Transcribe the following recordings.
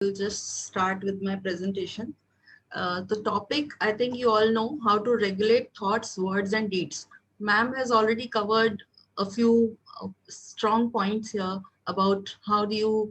will just start with my presentation. The topic, I think you all know how to regulate thoughts, words, and deeds. Ma'am has already covered a few strong points here about how do you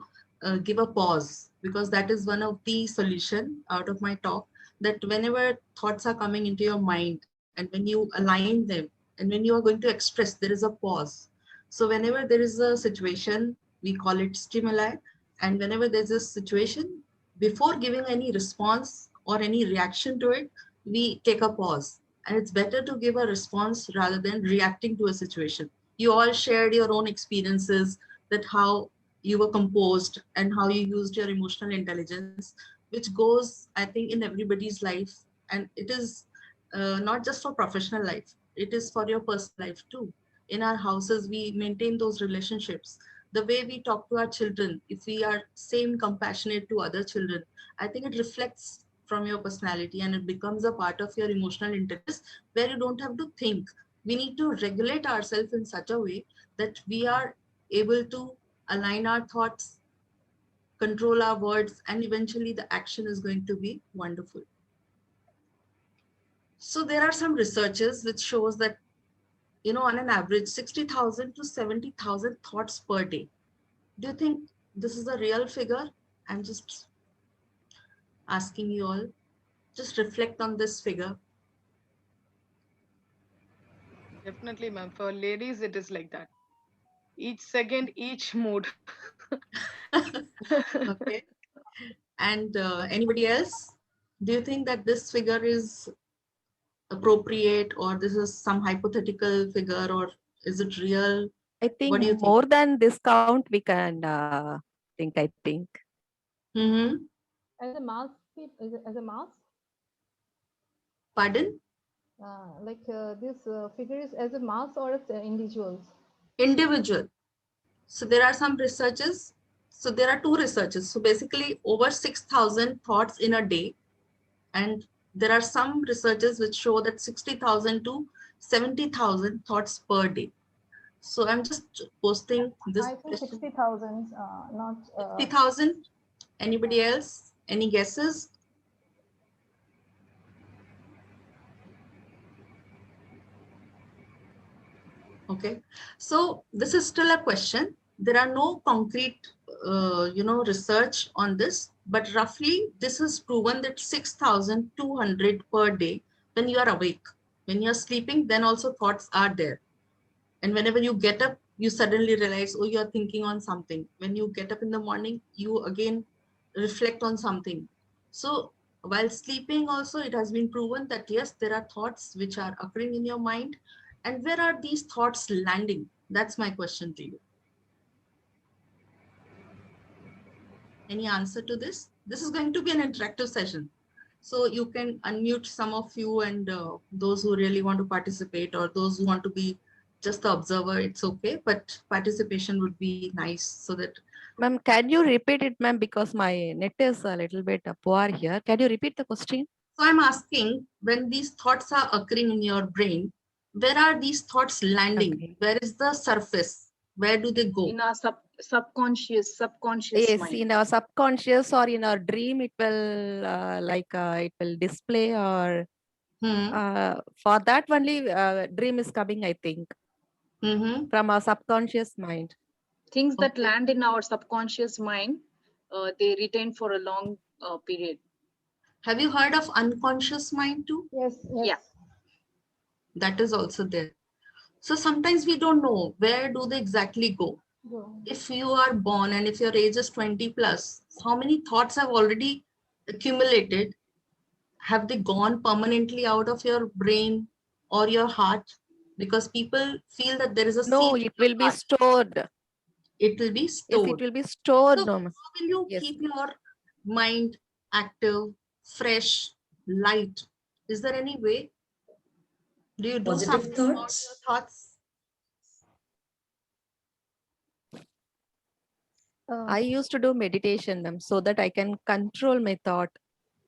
give a pause, because that is one of the solution out of my talk, that whenever thoughts are coming into your mind and when you align them and when you are going to express, there is a pause. So whenever there is a situation, we call it stimuli, and whenever there's a situation, before giving any response or any reaction to it, we take a pause. And it's better to give a response rather than reacting to a situation. You all shared your own experiences, that how you were composed and how you used your emotional intelligence, which goes, I think, in everybody's life. And it is not just for professional life, it is for your personal life too. In our houses, we maintain those relationships. The way we talk to our children, if we are same compassionate to other children, I think it reflects from your personality and it becomes a part of your emotional intelligence, where you don't have to think. We need to regulate ourselves in such a way that we are able to align our thoughts, control our words, and eventually the action is going to be wonderful. So there are some researches which shows that, on an average, 60,000 to 70,000 thoughts per day. Do you think this is a real figure? I'm just asking you all, just reflect on this figure. Definitely, ma'am. For ladies, it is like that. Each second, each mood. Okay. And anybody else? Do you think that this figure is appropriate, or this is some hypothetical figure, or is it real? I What think do you think? more than this count, we can think, I think. Mm-hmm. As a mass, as a mass, Pardon? this figure is as a mass or as individuals. Individual. So there are some researches. So there are two researches. So basically over 6,000 thoughts in a day. And there are some researches which show that 60,000 to 70,000 thoughts per day. So I'm just posting this I think question. 60,000, not. 60,000. Anybody else? Any guesses? Okay. So this is still a question. There are no concrete, research on this, but roughly this is proven that 6,200 per day when you are awake. When you are sleeping, then also thoughts are there. And whenever you get up, you suddenly realize, oh, you're thinking on something. When you get up in the morning, you again reflect on something. So while sleeping also, it has been proven that yes, there are thoughts which are occurring in your mind. And where are these thoughts landing? That's my question to you. Any answer to this? This is going to be an interactive session. So you can unmute some of you, and those who really want to participate, or those who want to be just the observer, it's okay. But participation would be nice so that. Ma'am, can you repeat it, ma'am? Because my net is a little bit poor here. Can you repeat the question? So I'm asking, when these thoughts are occurring in your brain, where are these thoughts landing? Okay. Where is the surface? Where do they go? In our subconscious Yes, mind. in our subconscious or in our dream, it will it will display, or Hmm. for that only dream is coming, I think, Mm-hmm. from our subconscious mind. Things that Okay. land in our subconscious mind, they retain for a long period. Have you heard of unconscious mind too? Yes, yes. Yeah. That is also there. So sometimes we don't know where do they exactly go. Go. If you are born and if your age is 20 plus, how many thoughts have already accumulated? Have they gone permanently out of your brain or your heart? Because people feel that there is a No, seat in it your will be heart. stored. It will be Yes, it stored. will be stored, So no, ma'am. how will you Yes. keep your mind active, fresh, light? Is there any way? Do you do Positive something about your thoughts. thoughts? I used to do meditation, ma'am, so that I can control my thought.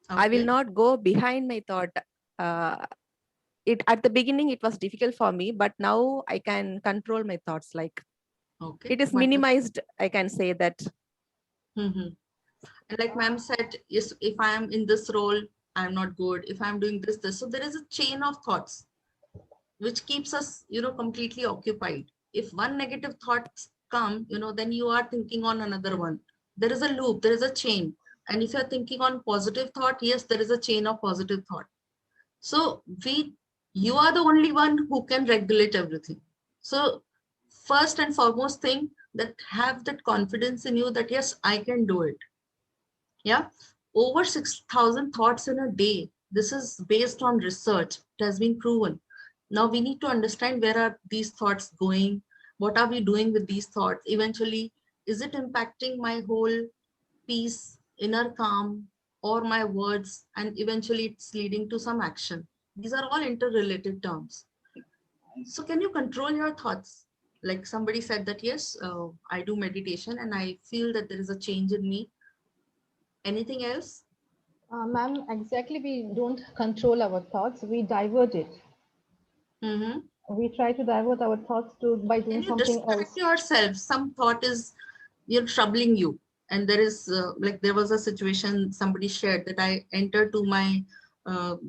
I will Okay. not go behind my thought. Uh, it at the beginning it was difficult for me, but now I can control my thoughts. Like Okay. it is Wonderful. minimized, I can say that. Mm-hmm. And like ma'am said, yes, if I am in this role, I'm not good. If I'm doing this. So there is a chain of thoughts which keeps us, completely occupied. If one negative thoughts come, then you are thinking on another one. There is a loop, there is a chain. And if you're thinking on positive thought, yes, there is a chain of positive thought. So you are the only one who can regulate everything. So first and foremost thing, that have that confidence in you that yes, I can do it. Yeah. Over 6,000 thoughts in a day. This is based on research. It has been proven. Now we need to understand, where are these thoughts going? What are we doing with these thoughts? Eventually, is it impacting my whole peace, inner calm, or my words? And eventually it's leading to some action. These are all interrelated terms. So can you control your thoughts? Like somebody said that, yes, I do meditation and I feel that there is a change in me. Anything else? Ma'am, exactly, we don't control our thoughts, we divert it. Mm-hmm. We try to divert our thoughts to by Can doing you something distract else. yourself? Some thought is, troubling you, and there is like there was a situation somebody shared that I entered to my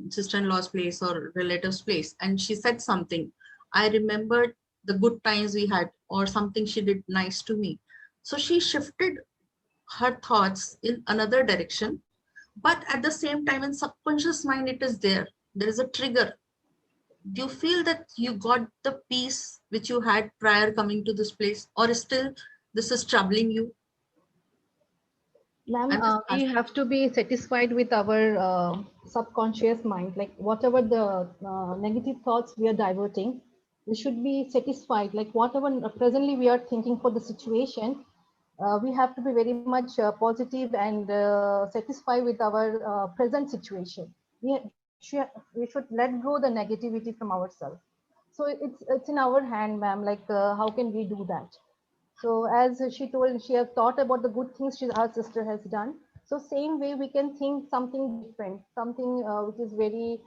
sister-in-law's place or relative's place, and she said something. I remembered the good times we had, or something she did nice to me. So she shifted her thoughts in another direction, but at the same time, in subconscious mind, it is there. There is a trigger. Do you feel that you got the peace which you had prior coming to this place, or still this is troubling you? Ma'am, I'm just we asking. have to be satisfied with our subconscious mind. Like whatever the negative thoughts we are diverting, we should be satisfied. Like whatever presently we are thinking for the situation, we have to be very much positive and satisfied with our present situation. We should let go the negativity from ourselves. So it's in our hand, ma'am. Like how can we do that? So as she told, she has thought about the good things her sister has done. So same way we can think something different, something which is very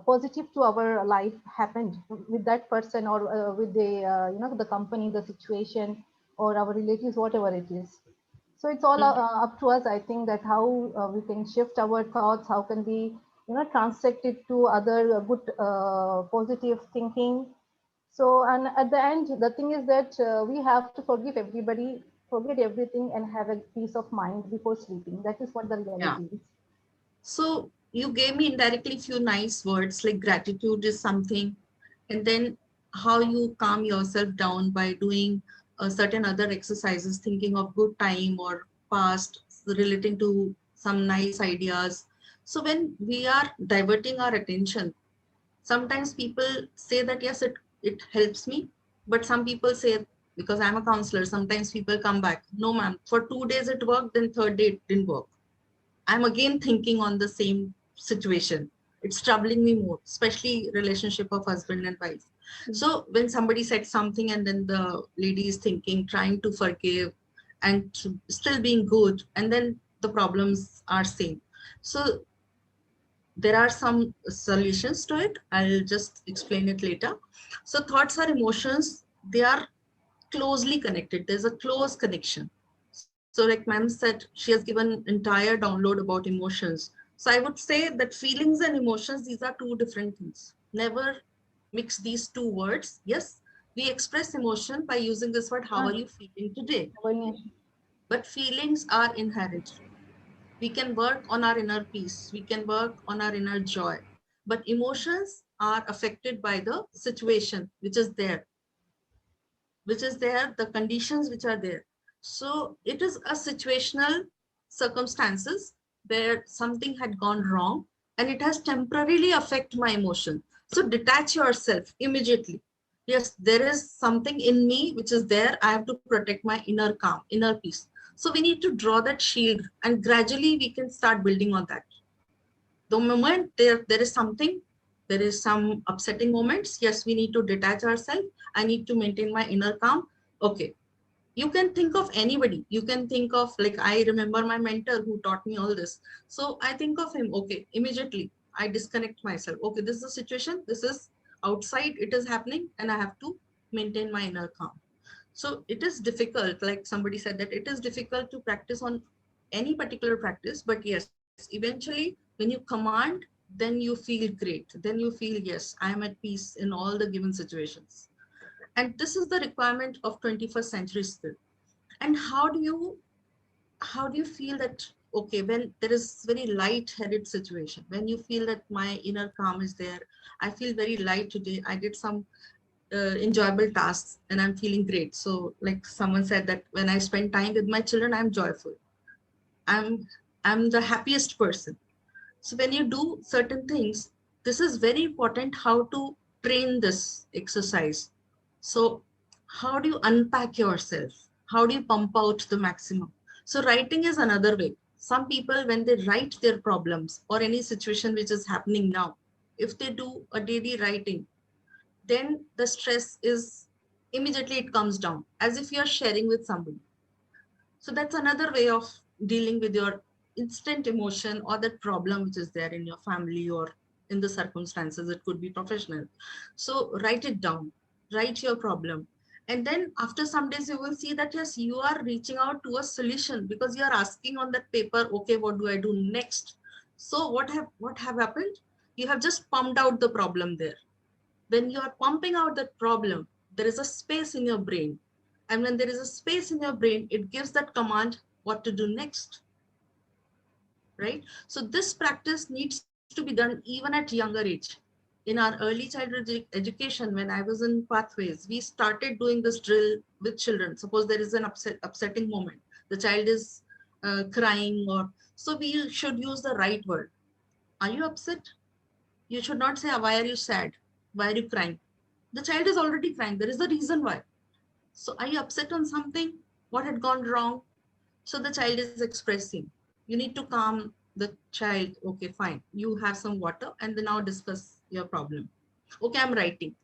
positive to our life happened with that person, or with the the company, the situation, or our relatives, whatever it is. So it's all Mhm. up to us. I think that how we can shift our thoughts, how can we translate it to other good positive thinking. So, and at the end, the thing is that we have to forgive everybody, forget everything, and have a peace of mind before sleeping. That is what the Yeah. reality is. So you gave me indirectly few nice words like gratitude is something, and then how you calm yourself down by doing certain other exercises, thinking of good time or past, relating to some nice ideas. So when we are diverting our attention, sometimes people say that yes, it helps me, but some people say, because I'm a counselor, sometimes people come back, no ma'am, for 2 days it worked, then third day it didn't work. I'm again thinking on the same situation. It's troubling me more, especially relationship of husband and wife. So when somebody said something and then the lady is thinking, trying to forgive and still being good, and then the problems are same. So there are some solutions to it. I'll just explain it later. So thoughts are emotions. They are closely connected. There's a close connection. So like ma'am said, she has given entire download about emotions. So I would say that feelings and emotions, these are two different things. Never mix these two words. Yes, we express emotion by using this word, how Ah, are you feeling today? Lavanya. But feelings are inherent. We can work on our inner peace. We can work on our inner joy. But emotions are affected by the situation which is there, the conditions which are there. So it is a situational circumstances where something had gone wrong and it has temporarily affect my emotion. So detach yourself immediately. Yes, there is something in me which is there. I have to protect my inner calm, inner peace. So we need to draw that shield and gradually we can start building on that. The moment there is something, there is some upsetting moments, yes, we need to detach ourselves. I need to maintain my inner calm. Okay, you can think of anybody. You can think of, like, I remember my mentor who taught me all this. So I think of him. Okay, immediately I disconnect myself. Okay, this is a situation, this is outside, it is happening, and I have to maintain my inner calm. So it is difficult, like somebody said, that it is difficult to practice on any particular practice, but yes, eventually when you command, then you feel great. Then you feel, yes, I am at peace in all the given situations. And this is the requirement of 21st century skill. And how do you feel that, okay, when there is very light-headed situation, when you feel that my inner calm is there, I feel very light today, I did some enjoyable tasks and I'm feeling great. So like someone said that when I spend time with my children, I'm joyful. I'm I'm the happiest person. So when you do certain things, this is very important how to train this exercise. So how do you unpack yourself? How do you pump out the maximum? So writing is another way. Some people, when they write their problems or any situation which is happening now, if they do a daily writing, then the stress is immediately it comes down as if you are sharing with somebody. So that's another way of dealing with your instant emotion or that problem which is there in your family or in the circumstances. It could be professional. So write it down, write your problem. And then after some days, you will see that, yes, you are reaching out to a solution because you are asking on that paper, okay, what do I do next? So what have happened? You have just pumped out the problem there. When you are pumping out that problem, there is a space in your brain. And when there is a space in your brain, it gives that command what to do next, right? So this practice needs to be done even at younger age. In our early childhood education, when I was in pathways, we started doing this drill with children. Suppose there is an upsetting moment. The child is crying, or so we should use the right word. Are you upset? You should not say, why are you sad? Why are you crying? The child is already crying. There is a reason why. So are you upset on something? What had gone wrong? So the child is expressing. You need to calm the child. Okay, fine. You have some water and then now discuss your problem. Okay, I'm writing.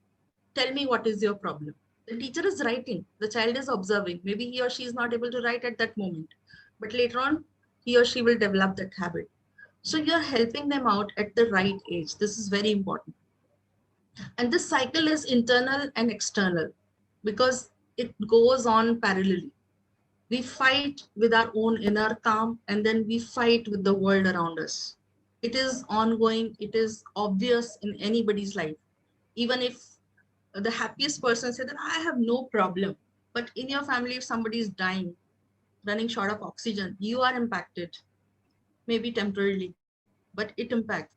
Tell me what is your problem. The teacher is writing. The child is observing. Maybe he or she is not able to write at that moment. But later on, he or she will develop that habit. So you're helping them out at the right age. This is very important. And this cycle is internal and external because it goes on parallelly. We fight with our own inner calm and then we fight with the world around us. It is ongoing, it is obvious in anybody's life. Even if the happiest person said that I have no problem, but in your family, if somebody is dying, running short of oxygen, you are impacted, maybe temporarily, but it impacts.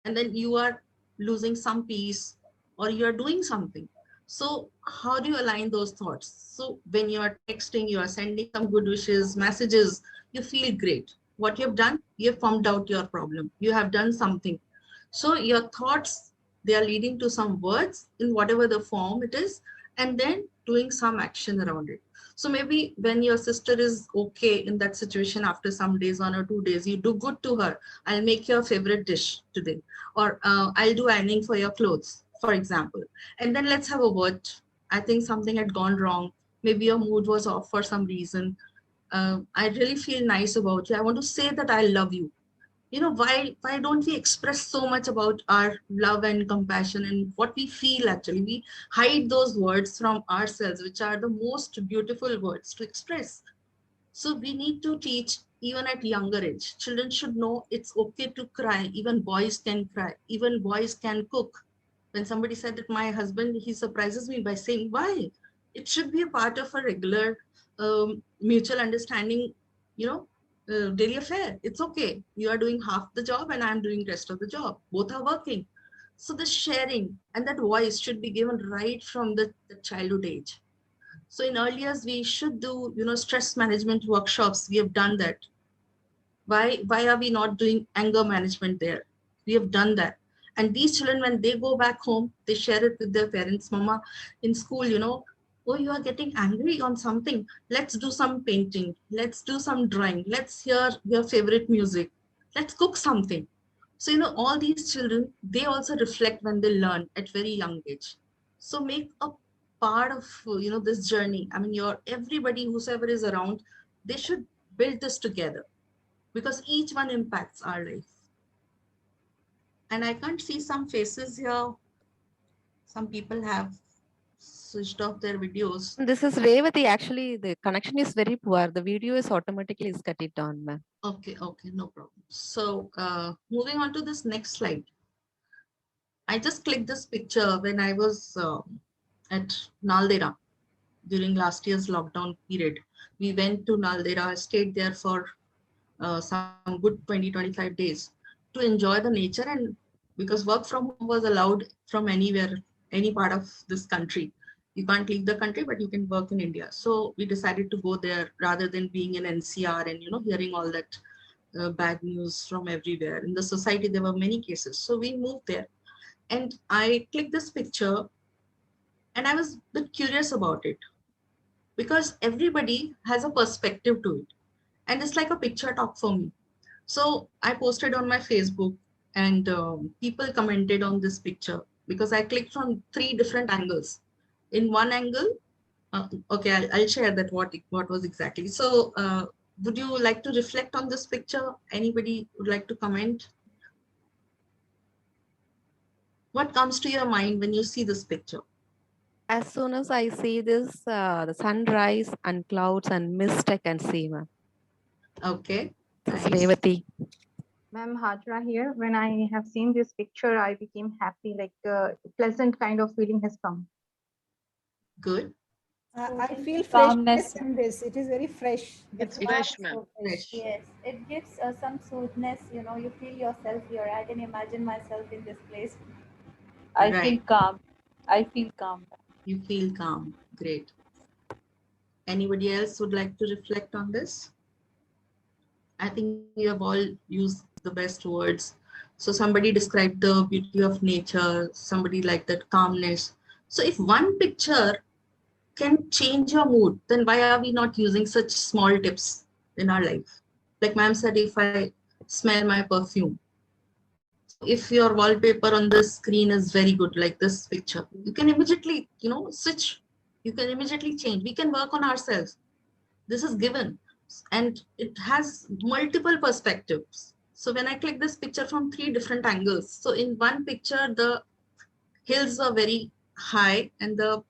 And then you are losing some peace or you are doing something. So how do you align those thoughts? So when you are texting, you are sending some good wishes, messages, you feel great. What you have done, you have pumped out your problem. You have done something. So your thoughts, they are leading to some words in whatever the form it is, and then doing some action around it. So maybe when your sister is okay in that situation after some days, 1 or 2 days, you do good to her. I'll make your favorite dish today, or I'll do ironing for your clothes, for example. And then let's have a word. I think something had gone wrong. Maybe your mood was off for some reason. I really feel nice about you. I want to say that I love you. Why don't we express so much about our love and compassion and what we feel? Actually, we hide those words from ourselves, which are the most beautiful words to express. So we need to teach even at younger age. Children should know it's okay to cry. Even boys can cry. Even boys can cook. When somebody said that my husband, he surprises me by saying, why? It should be a part of a regular mutual understanding, daily affair. It's okay. You are doing half the job and I'm doing rest of the job. Both are working. So the sharing and that voice should be given right from the childhood age. So in early years, we should do, stress management workshops. We have done that. Why are we not doing anger management there? We have done that. And these children, when they go back home, they share it with their parents. Mama, in school, oh, you are getting angry on something. Let's do some painting. Let's do some drawing. Let's hear your favorite music. Let's cook something. So, all these children, they also reflect when they learn at very young age. So make a part of, this journey. I mean, everybody, whosoever is around, they should build this together because each one impacts our life. And I can't see some faces here. Some people have. switched off their videos. This is Revati. Actually, the connection is very poor. The video is automatically is cut it down, ma'am. Okay, okay, no problem. So moving on to this next slide. I just clicked this picture when I was at Naldera during last year's lockdown period. We went to Naldera, stayed there for some good 20-25 days to enjoy the nature, and because work from home was allowed from anywhere, any part of this country. You can't leave the country, but you can work in India. So we decided to go there rather than being in NCR and hearing all that bad news from everywhere. In the society, there were many cases. So we moved there, and I clicked this picture, and I was a bit curious about it because everybody has a perspective to it, and it's like a picture talk for me. So I posted on my Facebook, and people commented on this picture because I clicked from 3 different angles. In one angle, okay, I'll share that what was exactly. So would you like to reflect on this picture? Anybody would like to comment? What comes to your mind when you see this picture? As soon as I see this, the sunrise and clouds and mist, I can see, ma'am. Okay, This is nice, Revati. Ma'am Hajra here. When I have seen this picture, I became happy, like a pleasant kind of feeling has come. good, I feel calmness. freshness in this. It is very fresh. The It's picture fresh, is ma'am. so fresh. fresh. Yes, it gives some soothness. You know, you feel yourself here. I can imagine myself in this place. I feel Right. calm. I feel calm. You feel calm. Great. Anybody else would like to reflect on this? I think you have all used the best words. So somebody described the beauty of nature, somebody like that calmness. So if one picture can change your mood, then why are we not using such small tips in our life? Like ma'am said, if I smell my perfume. So if your wallpaper on the screen is very good, like this picture, you can immediately, switch. You can immediately change. We can work on ourselves. This is given, and it has multiple perspectives. So when I click this picture from 3 different angles, so in one picture the hills were very high and the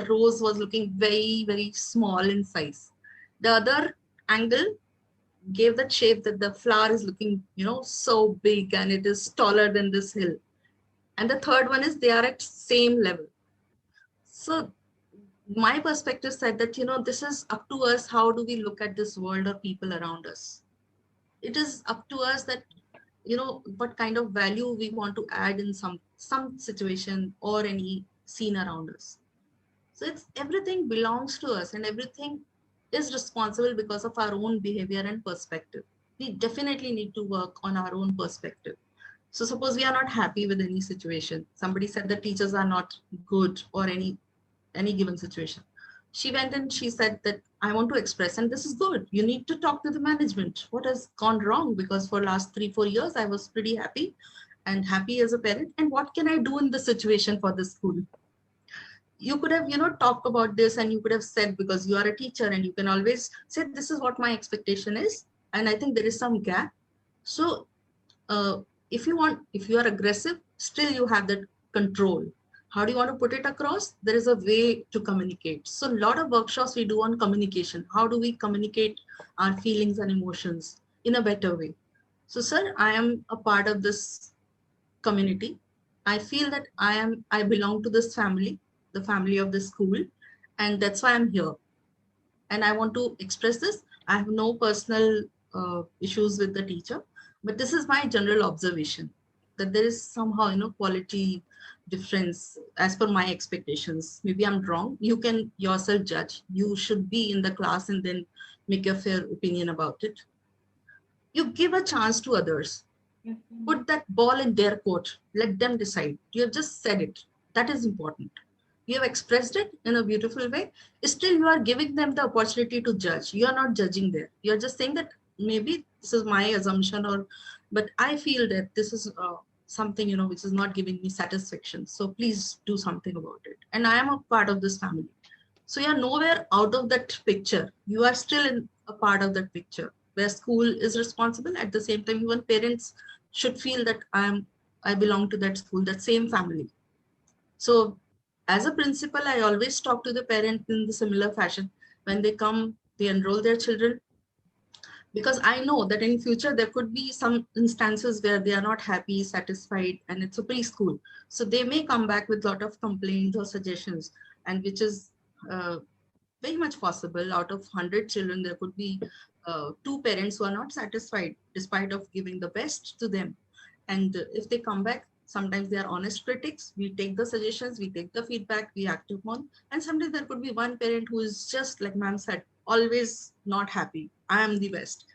rose was looking very, very small in size. The other angle gave that shape that the flower is looking so big and it is taller than this hill. And the third one is they are at same level. So my perspective said that this is up to us. How do we look at this world or people around us? It is up to us that what kind of value we want to add in some situation or any scene around us. So it's everything belongs to us, and everything is responsible because of our own behavior and perspective. We definitely need to work on our own perspective. So suppose we are not happy with any situation, somebody said that teachers are not good or any given situation. She went and she said that I want to express, and this is good. You need to talk to the management. What has gone wrong? Because for last 3-4 years, I was pretty happy and happy as a parent. And what can I do in this situation for the school? You could have, talked about this, and you could have said, because you are a teacher and you can always say, this is what my expectation is. And I think there is some gap. So if you are aggressive, still you have that control. How do you want to put it across? There is a way to communicate. So a lot of workshops we do on communication. How do we communicate our feelings and emotions in a better way? So sir, I am a part of this community. I feel that I belong to this family, the family of the school, and that's why I'm here. And I want to express this. I have no personal issues with the teacher, but this is my general observation that there is somehow, quality difference as per my expectations. Maybe I'm wrong. You can yourself judge. You should be in the class and then make a fair opinion about it. You give a chance to others. Put that ball in their court. Let them decide. You have just said it. That is important. You have expressed it in a beautiful way. Still, you are giving them the opportunity to judge. You are not judging there. You are just saying that maybe this is my assumption, but I feel that this is something, which is not giving me satisfaction. So please do something about it. And I am a part of this family. So you are nowhere out of that picture. You are still in a part of that picture where school is responsible. At the same time, even parents should feel that I belong to that school, that same family. So As a principal, I always talk to the parent in the similar fashion. When they come, they enroll their children, because I know that in future there could be some instances where they are not happy, satisfied, and it's a preschool. So they may come back with a lot of complaints or suggestions, and which is uh, very much possible. Out of 100 children, there could be two parents who are not satisfied despite of giving the best to them. And if they come back, sometimes they are honest critics. We take the suggestions, we take the feedback, we act upon. And sometimes there could be one parent who is just like ma'am said, always not happy. I am the best,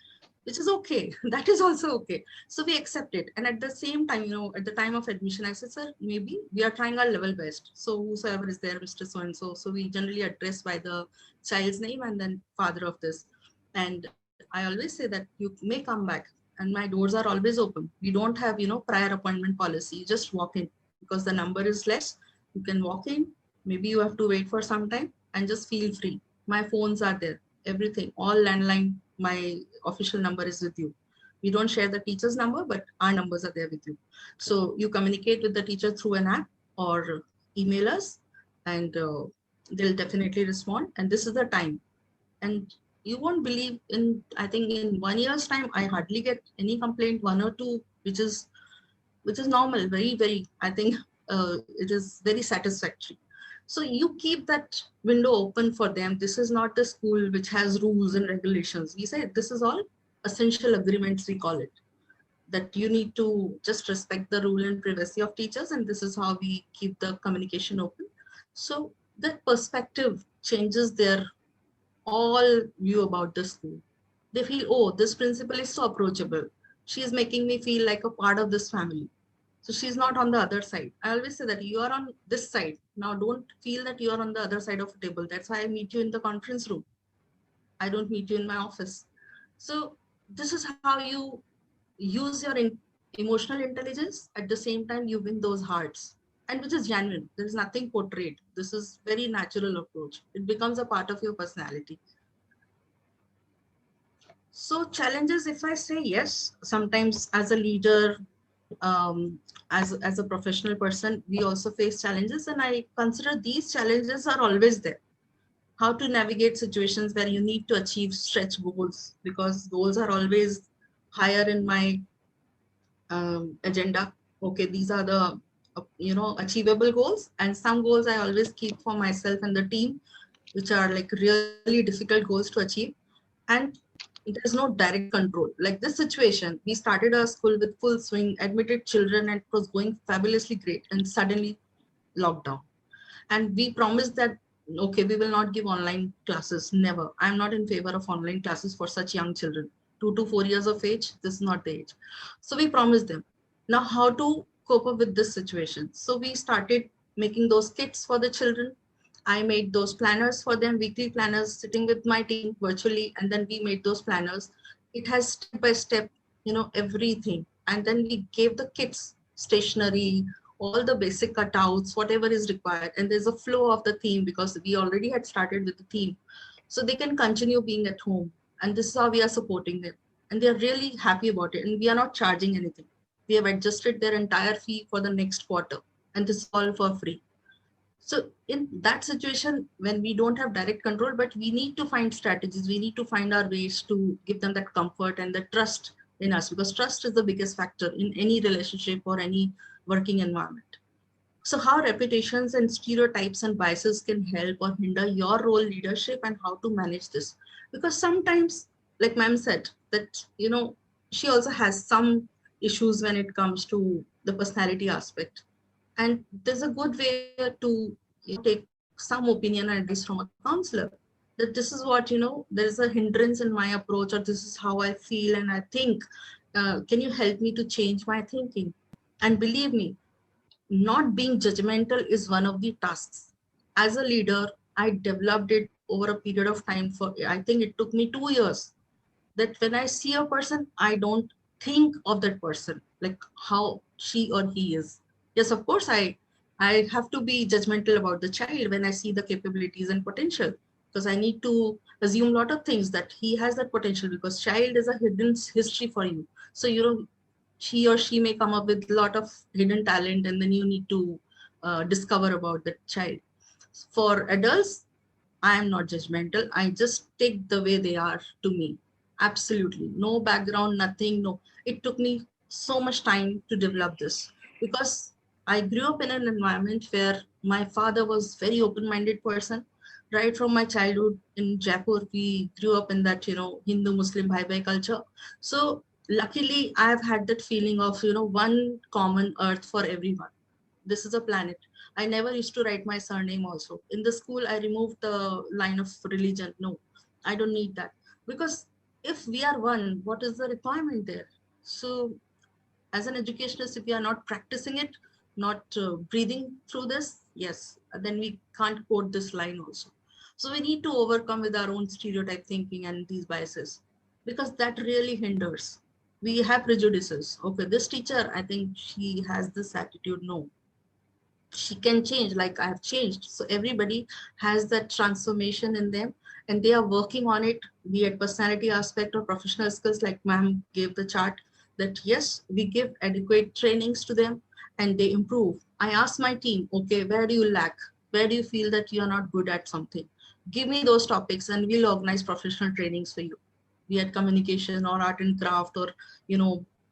which is okay. That is also okay. So we accept it. And at the same time, at the time of admission, I said, sir, maybe we are trying our level best. So whosoever is there, Mr. So-and-so. So we generally address by the child's name and then father of this. And I always say that you may come back, and my doors are always open. We don't have, prior appointment policy. You just walk in because the number is less. You can walk in. Maybe you have to wait for some time and just feel free. My phones are there, everything, all landline. My official number is with you. We don't share the teacher's number, but our numbers are there with you. So you communicate with the teacher through an app or email us, and they'll definitely respond. And this is the time. And you won't believe, in I think in 1 year's time, I hardly get any complaint, one or two, which is normal, very, very, I think it is very satisfactory. So you keep that window open for them. This is not the school which has rules and regulations. We say this is all essential agreements, we call it, that you need to just respect the rule and privacy of teachers. And this is how we keep the communication open. So that perspective changes their all view about the school. They feel, oh, this principal is so approachable. She is making me feel like a part of this family. So she's not on the other side. I always say that you are on this side. Now don't feel that you are on the other side of the table. That's why I meet you in the conference room. I don't meet you in my office. So this is how you use your emotional intelligence. At the same time, you win those hearts, and which is genuine. There is nothing portrayed. This is very natural approach. It becomes a part of your personality. So challenges, if I say yes, sometimes as a leader, as a professional person, we also face challenges, and I consider these challenges are always there. How to navigate situations where you need to achieve stretch goals, because goals are always higher in my agenda. Okay, these are the achievable goals, and some goals I always keep for myself and the team, which are like really difficult goals to achieve. And there's no direct control. Like this situation, we started our school with full swing, admitted children, and it was going fabulously great, and suddenly lockdown. And we promised that, okay, we will not give online classes. Never. I'm not in favor of online classes for such young children. 2 to 4 years of age, this is not the age. So we promised them. Now, how to cope up with this situation? So we started making those kits for the children. I made those planners for them, weekly planners, sitting with my team virtually, and then we made those planners. It has step by step, everything. And then we gave the kits, stationery, all the basic cutouts, whatever is required. And there's a flow of the theme because we already had started with the theme. So they can continue being at home. And this is how we are supporting them. And they're really happy about it. And we are not charging anything. We have adjusted their entire fee for the next quarter. And this is all for free. So in that situation, when we don't have direct control, but we need to find strategies, we need to find our ways to give them that comfort and the trust in us, because trust is the biggest factor in any relationship or any working environment. So how reputations and stereotypes and biases can help or hinder your role leadership, and how to manage this? Because sometimes, like ma'am said, that, she also has some issues when it comes to the personality aspect. And there's a good way to take some opinion and advice from a counselor, that this is what, there is a hindrance in my approach, or this is how I feel and I think. Can you help me to change my thinking? And believe me, not being judgmental is one of the tasks. As a leader, I developed it over a period of time. For I think it took me 2 years, that when I see a person, I don't think of that person like how she or he is. Yes, of course, I have to be judgmental about the child when I see the capabilities and potential, because I need to assume a lot of things that he has that potential, because child is a hidden history for you. So, he or she may come up with a lot of hidden talent, and then you need to discover about that child. For adults, I am not judgmental. I just take the way they are to me. Absolutely. No background, nothing. No. It took me so much time to develop this because I grew up in an environment where my father was very open-minded person. Right from my childhood in Jaipur, we grew up in that, Hindu Muslim bhai culture. So luckily I've had that feeling of, one common earth for everyone. This is a planet. I never used to write my surname also. In the school, I removed the line of religion. No, I don't need that. Because if we are one, what is the requirement there? So, as an educationist, if we are not practicing it, not breathing through this, yes, then we can't quote this line also. So, we need to overcome with our own stereotype thinking and these biases because that really hinders. We have prejudices. Okay, this teacher, I think she has this attitude. No, she can change like I have changed. So everybody has that transformation in them and they are working on it, be it personality aspect or professional skills, like ma'am gave the chart that yes, we give adequate trainings to them and they improve. I ask my team, okay, where do you lack? Where do you feel that you are not good at something? Give me those topics and we'll organize professional trainings for you. Be it communication or art and craft or,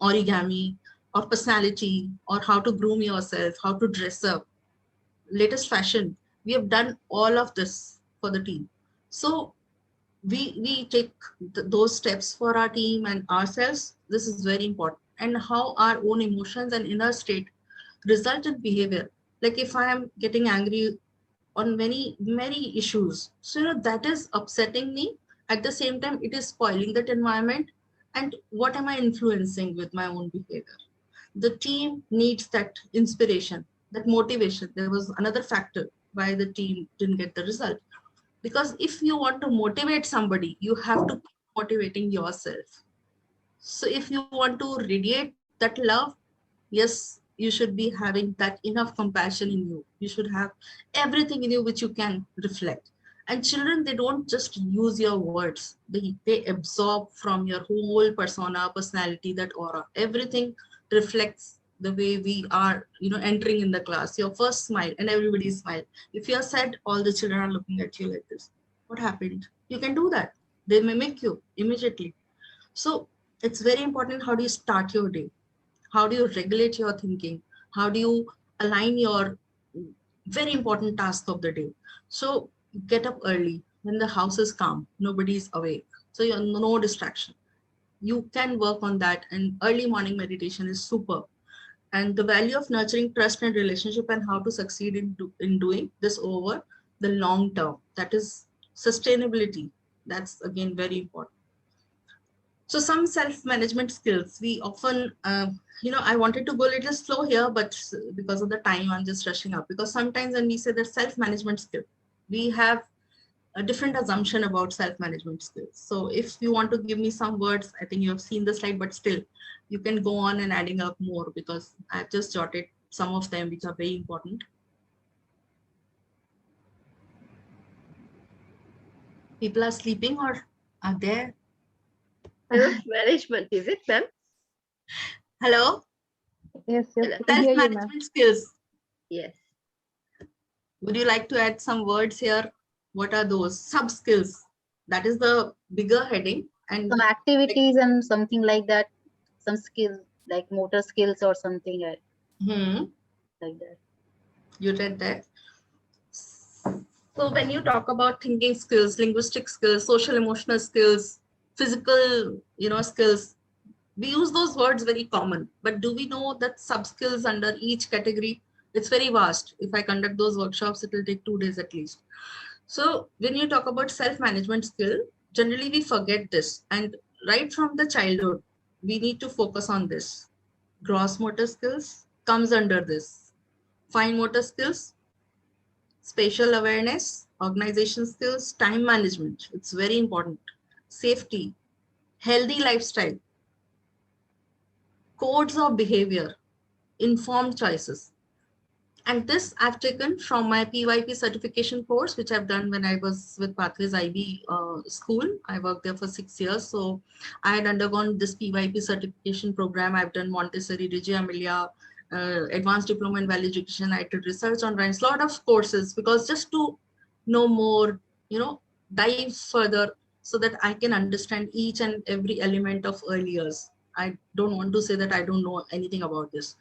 origami or personality or how to groom yourself, how to dress up, latest fashion. We have done all of this for the team. So we take those steps for our team and ourselves. This is very important. And how our own emotions and inner state result in behavior. Like if I am getting angry on many issues, so that is upsetting me. At the same time, it is spoiling that environment. And what am I influencing with my own behavior? The team needs that inspiration, that motivation. There was another factor why the team didn't get the result. Because if you want to motivate somebody, you have to keep motivating yourself. So if you want to radiate that love, yes, you should be having that enough compassion in you. You should have everything in you which you can reflect. And children, they don't just use your words. They absorb from your whole persona, personality, that aura. Everything reflects the way we are, entering in the class. Your first smile and everybody smile. If you're sad, all the children are looking at you like this. What happened? You can do that. They mimic you immediately. So it's very important. How do you start your day? How do you regulate your thinking? How do you align your very important task of the day? So get up early when the house is calm, nobody is awake. So you're no distraction. You can work on that. And early morning meditation is super. And the value of nurturing trust and relationship and how to succeed in doing this over the long term. That is sustainability. That's again very important. So some self-management skills, we often, I wanted to go a little slow here, but because of the time, I'm just rushing up. Because sometimes when we say the self-management skill, we have a different assumption about self-management skills. So if you want to give me some words, I think you have seen the slide, but still, you can go on and adding up more because I've just jotted some of them which are very important. People are sleeping or are there? Self-management, is it, ma'am? Hello? Yes, yes, Hello. we can hear you, ma'am. Self-management skills. Yes. Would you like to add some words here? What are those sub-skills? That is the bigger heading. And Some activities and something like that. Some skills like motor skills or something like that. You read that. So when you talk about thinking skills, linguistic skills, social emotional skills, physical, skills, we use those words very common, but do we know that sub skills under each category? It's very vast. If I conduct those workshops, it will take 2 days at least. So when you talk about self-management skill, generally we forget this. And right from the childhood, we need to focus on this. Gross motor skills comes under this. Fine motor skills, spatial awareness, organization skills, time management. It's very important. Safety, healthy lifestyle, codes of behavior, informed choices. And this I've taken from my PYP certification course, which I've done when I was with Pathways IB school. I worked there for 6 years. So I had undergone this PYP certification program. I've done Montessori, Reggio Emilia, advanced diploma in value education. I did research on rents, lot of courses, because just to know more, dive further so that I can understand each and every element of early years. I don't want to say that I don't know anything about this.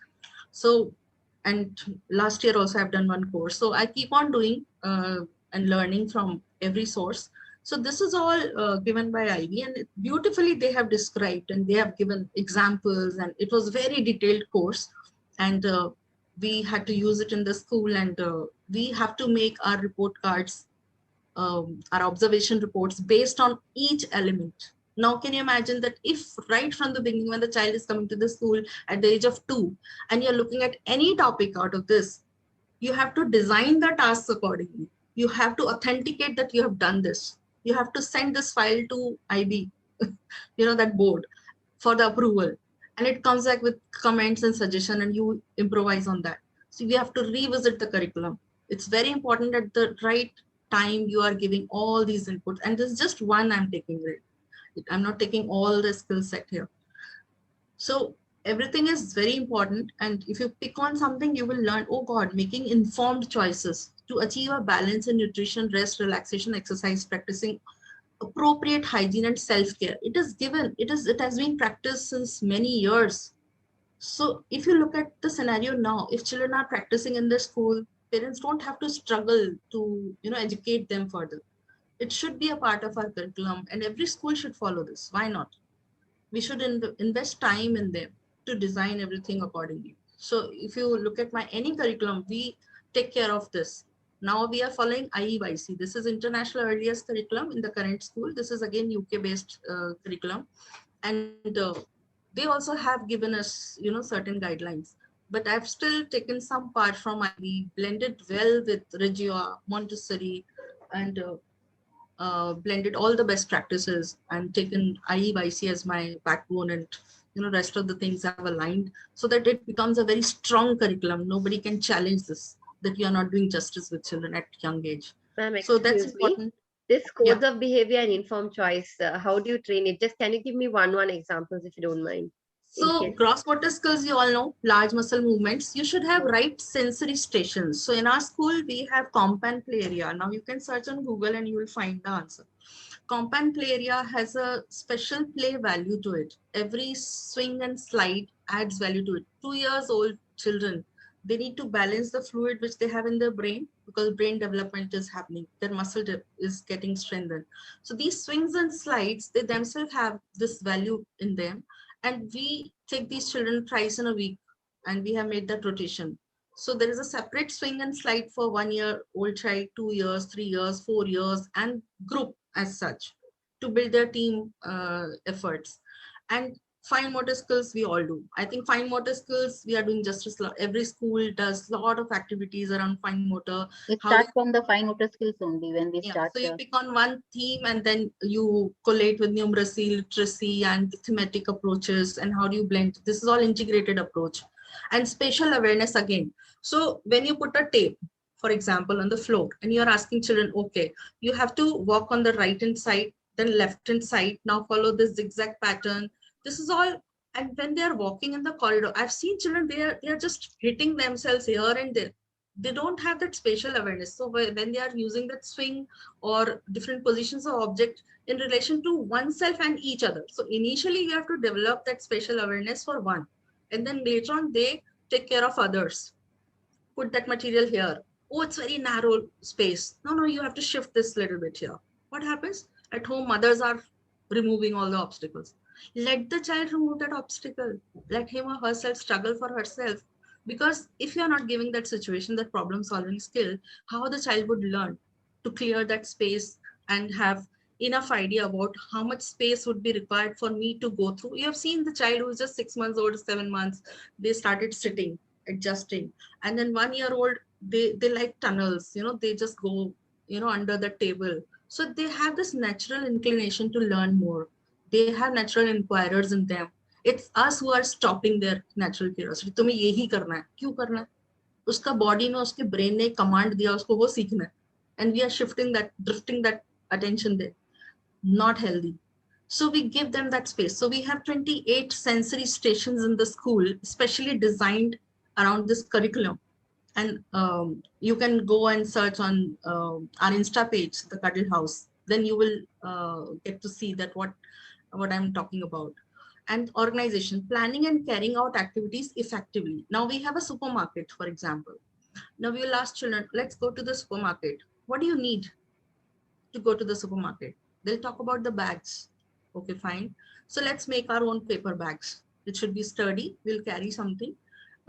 So, and last year also I've done one course. So I keep on doing and learning from every source. So this is all given by Ivy, and beautifully they have described and they have given examples, and it was very detailed course. And we had to use it in the school, and we have to make our report cards, our observation reports based on each element. Now, can you imagine that if right from the beginning, when the child is coming to the school at the age of 2, and you're looking at any topic out of this, you have to design the tasks accordingly. You have to authenticate that you have done this. You have to send this file to IB, that board, for the approval. And it comes back with comments and suggestion, and you improvise on that. So we have to revisit the curriculum. It's very important at the right time you are giving all these inputs. And this is just one I'm taking, right? I'm not taking all the skill set here. So everything is very important. And if you pick on something, you will learn, oh God, making informed choices to achieve a balance in nutrition, rest, relaxation, exercise, practicing appropriate hygiene and self-care. It is given, it has been practiced since many years. So if you look at the scenario now, if children are practicing in the school, parents don't have to struggle to educate them further. It should be a part of our curriculum, and every school should follow this. Why not? We should invest time in them to design everything accordingly. So if you look at my any curriculum, we take care of this. Now we are following IEYC. This is international earliest curriculum in the current school. This is again UK based curriculum, and they also have given us certain guidelines. But I've still taken some part from IB, blended well with Reggio, Montessori, and blended all the best practices and taken IEYC as my backbone, and rest of the things I've aligned so that it becomes a very strong curriculum. Nobody can challenge this, that you are not doing justice with children at young age. Ma'am, So that's excuse me. important. This Yeah. codes of behavior and informed choice, how do you train it? Just can you give me one examples if you don't mind? So gross motor skills, you all know, large muscle movements. You should have right sensory stations. So in our school, we have compound play area. Now you can search on Google and you will find the answer. Compound play area has a special play value to it. Every swing and slide adds value to it. 2 years old children, they need to balance the fluid which they have in their brain, because brain development is happening. Their muscle is getting strengthened. So these swings and slides, they themselves have this value in them. And we take these children thrice in a week, and we have made that rotation. So there is a separate swing and slide for 1 year old child, 2 years, 3 years, 4 years, and group as such, to build their team efforts. And fine motor skills, we all do. I think fine motor skills, we are doing justice. Every school does a lot of activities around fine motor. It starts from the fine motor skills only when we start. So you pick on one theme and then you collate with numeracy, literacy, and thematic approaches, and how do you blend. This is all integrated approach. And spatial awareness again. So when you put a tape, for example, on the floor, and you're asking children, okay, you have to walk on the right hand side, then left hand side, now follow this zigzag pattern. This is all. And when they are walking in the corridor, I've seen children, they are just hitting themselves here and there. They don't have that spatial awareness. So when they are using that swing or different positions of object in relation to oneself and each other. So initially you have to develop that spatial awareness for one, and then later on they take care of others. Put that material here. Oh, it's very narrow space. No, you have to shift this little bit here. What happens? At home, mothers are removing all the obstacles. Let the child remove that obstacle. Let him or herself struggle for herself. Because if you're not giving that situation, that problem solving skill, how the child would learn to clear that space and have enough idea about how much space would be required for me to go through. You have seen the child who is just 6 months old, 7 months, they started sitting, adjusting. And then 1 year old, they like tunnels, they just go, under the table. So they have this natural inclination to learn more. They have natural inquirers in them. It's us who are stopping their natural curiosity. तुम्हें यही करना है, क्यों करना है? उसका body में उसके ब्रेन ने कमांड दिया उसको वो सीखना है. And we are drifting that attention there. Not healthy. So we give them that space. So we have 28 sensory stations in the school, specially designed around this curriculum. And you can go and search on our Insta page, the Cuddle House. Then you will get to see that what I'm talking about. And organization, planning and carrying out activities effectively. Now we have a supermarket, for example. Now we will ask children, let's go to the supermarket. What do you need to go to the supermarket? They'll talk about the bags. Okay, fine. So let's make our own paper bags. It should be sturdy. We'll carry something.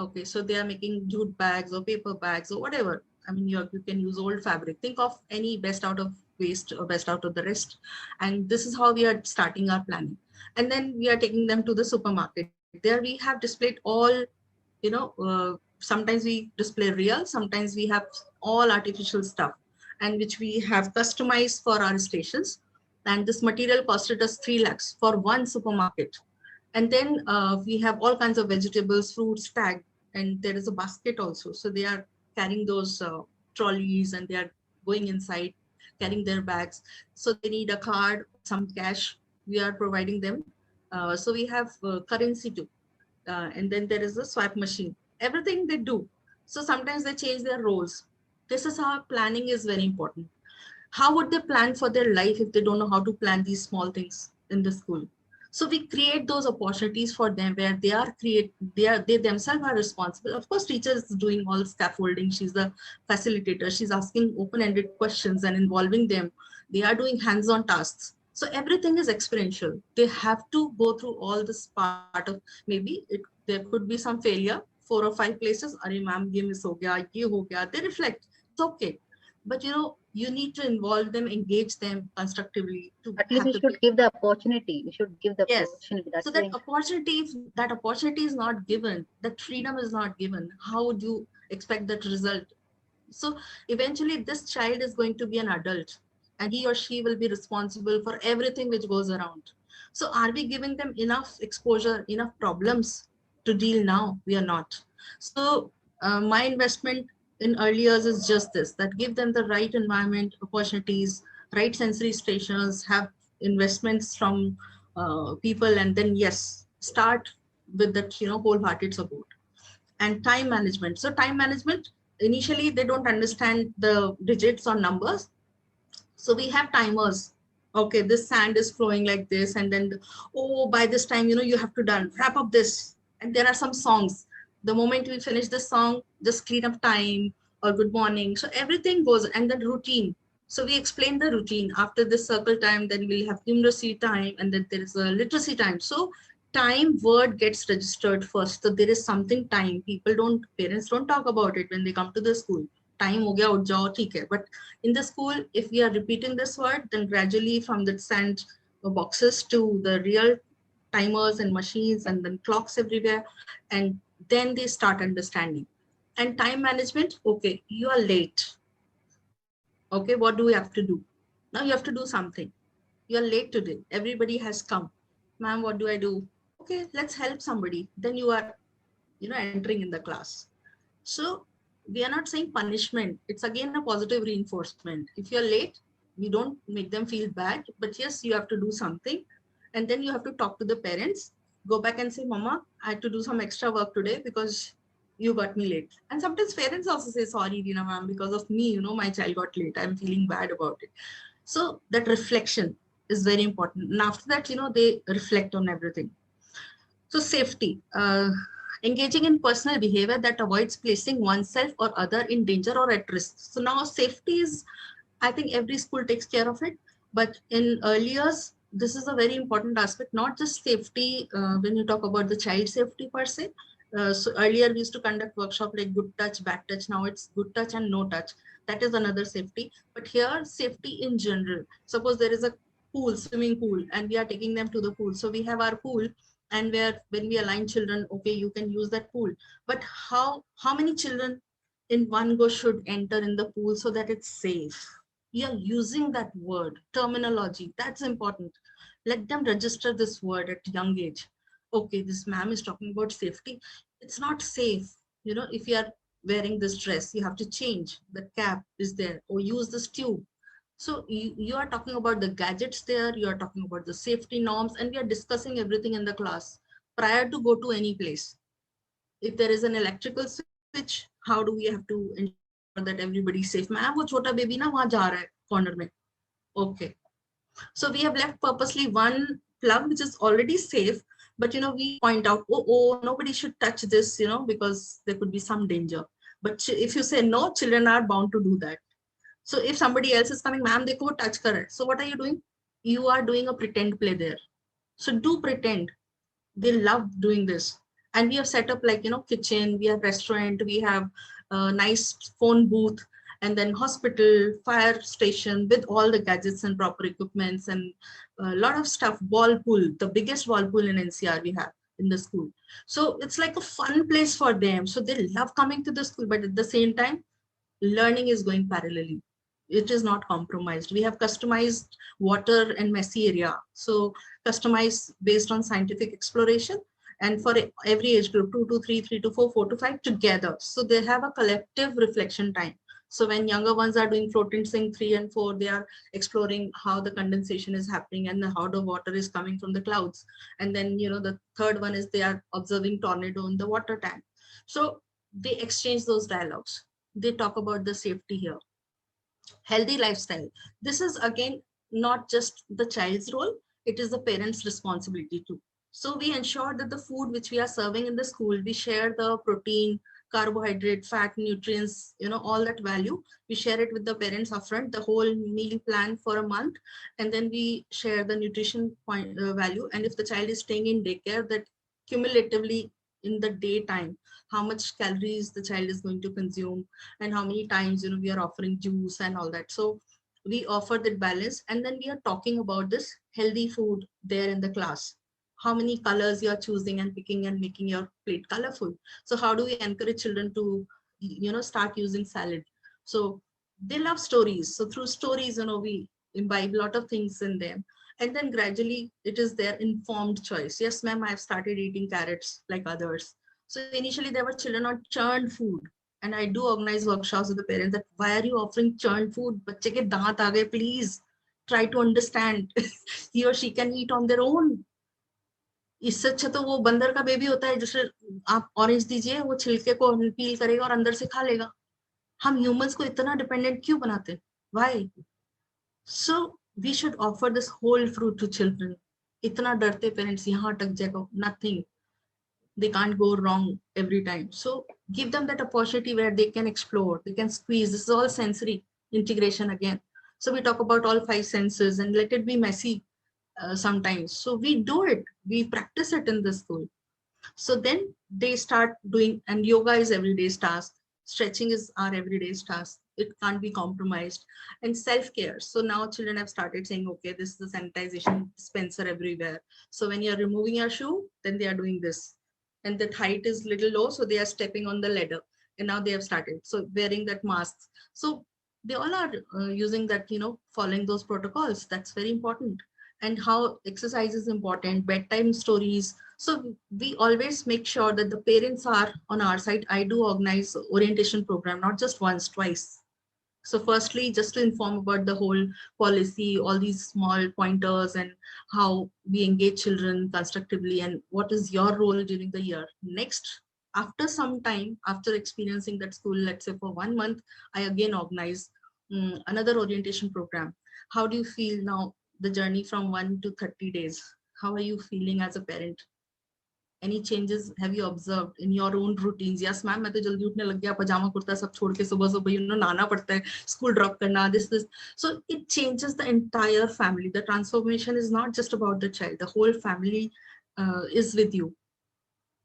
Okay, so they are making jute bags or paper bags or whatever. I mean, you can use old fabric. Think of any best out of waste or best out of the rest. And this is how we are starting our planning. And then we are taking them to the supermarket. There we have displayed all, sometimes we display real, sometimes we have all artificial stuff, and which we have customized for our stations. And this material costed us 3 lakhs for one supermarket. And then we have all kinds of vegetables, fruits tagged, and there is a basket also. So they are carrying those trolleys, and they are going inside, carrying their bags. So they need a card, some cash. We are providing them. So we have currency too. And then there is a swap machine. Everything they do. So sometimes they change their roles. This is how planning is very important. How would they plan for their life if they don't know how to plan these small things in the school? So we create those opportunities for them where they themselves are responsible. Of course, teacher is doing all scaffolding. She's the facilitator. She's asking open-ended questions and involving them. They are doing hands-on tasks. So everything is experiential. They have to go through all this part of, maybe there could be some failure, 4 or 5 places. Are ma'am, ye miss ho gaya, ye ho gaya. They reflect. It's okay. But you need to involve them, engage them constructively to At least have we the should give the opportunity. We should give the yes. opportunity. So That's that why opportunity, if that opportunity is not given, that freedom is not given, how would you expect that result? So eventually this child is going to be an adult, and he or she will be responsible for everything which goes around. So are we giving them enough exposure, enough problems to deal now? We are not. So my investment in early years is just this, that give them the right environment, opportunities, right sensory stations, have investments from people, and then yes, start with that wholehearted support. And time management. So time management, initially they don't understand the digits or numbers. So we have timers. Okay, this sand is flowing like this, and then oh, by this time you have to done wrap up this. And there are some songs. The moment we finish the song, just clean up time or good morning. So everything goes, and then routine. So we explain the routine. After this circle time, then we'll have numeracy time, and then there is a literacy time. So time word gets registered first. So there is something time. Parents don't talk about it when they come to the school. Time ho gaya, ut jao, theek hai. But in the school, if we are repeating this word, then gradually from the sand boxes to the real timers and machines and then clocks everywhere, and then they start understanding. And time management, okay, you are late. Okay, what do we have to do? Now you have to do something. You are late today. Everybody has come. Ma'am, what do I do? Okay, let's help somebody. Then you are, entering in the class. So we are not saying punishment. It's again a positive reinforcement. If you're late, we don't make them feel bad, but yes, you have to do something. And then you have to talk to the parents, go back and say, Mama, I had to do some extra work today because you got me late. And sometimes parents also say, sorry, Reena ma'am, because of me, my child got late. I'm feeling bad about it. So that reflection is very important. And after that, they reflect on everything. So safety, engaging in personal behavior that avoids placing oneself or other in danger or at risk. So now safety is, I think every school takes care of it, but in early years, this is a very important aspect, not just safety when you talk about the child safety per se. So earlier we used to conduct workshop like good touch, bad touch. Now it's good touch and no touch. That is another safety. But here, safety in general. Suppose there is a pool, swimming pool, and we are taking them to the pool. So we have our pool, and when we align children, okay, you can use that pool. But how many children in one go should enter in the pool so that it's safe? We are using that word, terminology. That's important. Let them register this word at young age. Okay, this ma'am is talking about safety. It's not safe. If you are wearing this dress, you have to change. The cap is there, or use this tube. So you are talking about the gadgets there, you are talking about the safety norms, and we are discussing everything in the class prior to go to any place. If there is an electrical switch, how do we have to ensure that everybody's safe? Ma'am, wo chota baby na wahan ja raha hai corner mein. Okay. So we have left purposely one plug which is already safe, but we point out, oh, nobody should touch this, because there could be some danger. But if you say no, children are bound to do that. So if somebody else is coming, ma'am, dekho touch kar hai. So what are you doing? You are doing a pretend play there. So do pretend. They love doing this. And we have set up like, kitchen, we have restaurant, we have a nice phone booth, and then hospital, fire station with all the gadgets and proper equipments and a lot of stuff. Ball pool, the biggest ball pool in NCR we have in the school. So it's like a fun place for them. So they love coming to the school, but at the same time, learning is going parallelly. It is not compromised. We have customized water and messy area. So customized based on scientific exploration, and for every age group, 2 to 3, 3 to 4, 4 to 5 together. So they have a collective reflection time. So when younger ones are doing float and sing 3 and 4, they are exploring how the condensation is happening and how the water is coming from the clouds. And then, the third one is they are observing tornado in the water tank. So they exchange those dialogues. They talk about the safety here. Healthy lifestyle. This is again not just the child's role, it is the parents' responsibility too. So we ensure that the food which we are serving in the school, we share the protein, carbohydrate, fat, nutrients, all that value. We share it with the parents upfront, the whole meal plan for a month, and then we share the nutrition value. And if the child is staying in daycare, that cumulatively in the daytime, how much calories the child is going to consume, and how many times we are offering juice and all that. So we offer that balance, and then we are talking about this healthy food there in the class. How many colors you are choosing and picking and making your plate colorful. So how do we encourage children to start using salad? So they love stories. So through stories, we imbibe a lot of things in them. And then gradually it is their informed choice. Yes, ma'am, I've started eating carrots like others. So initially there were children on churned food. And I do organize workshops with the parents that why are you offering churned food? Bacche ke daant aa gaye, please try to understand. He or she can eat on their own. इससे अच्छा तो वो बंदर का baby होता है जिसे आप ऑरेंज दीजिए, वो छिलके को पील करेगा और अंदर से खा लेगा. हम ह्यूमंस को इतना डिपेंडेंट क्यों बनाते हैं? Why? So we should offer this whole fruit to children. इतना डरते पेरेंट्स, यहाँ अटक जाएगा, nothing. They can't go wrong every time. So give them that opportunity where they can explore, they can squeeze. This is all sensory integration again. So we talk about all 5 senses and let it be messy sometimes. So we do it, we practice it in the school. So then they start doing, and yoga is everyday's task. Stretching is our everyday's task. It can't be compromised. And self-care. So now children have started saying, okay, this is a sanitization dispenser everywhere. So when you're removing your shoe, then they are doing this. And that height is little low, so they are stepping on the ladder. And now they have started. So wearing that mask. So they all are using that, following those protocols. That's very important. And how exercise is important, bedtime stories. So we always make sure that the parents are on our side. I do organize orientation program, not just once, twice. So firstly, just to inform about the whole policy, all these small pointers and how we engage children constructively and what is your role during the year. Next, after some time, after experiencing that school, let's say for 1 month, I again organize another orientation program. How do you feel now, the journey from 1 to 30 days? How are you feeling as a parent? Any changes have you observed in your own routines? Yes, ma'am, मैं तो जल्दी उठने लग गया, पजामा कुर्ता सब छोड़ के सुबह सुबह नहाना पड़ता है, school drop करना, this. So it changes the entire family. The transformation is not just about the child. The whole family is with you.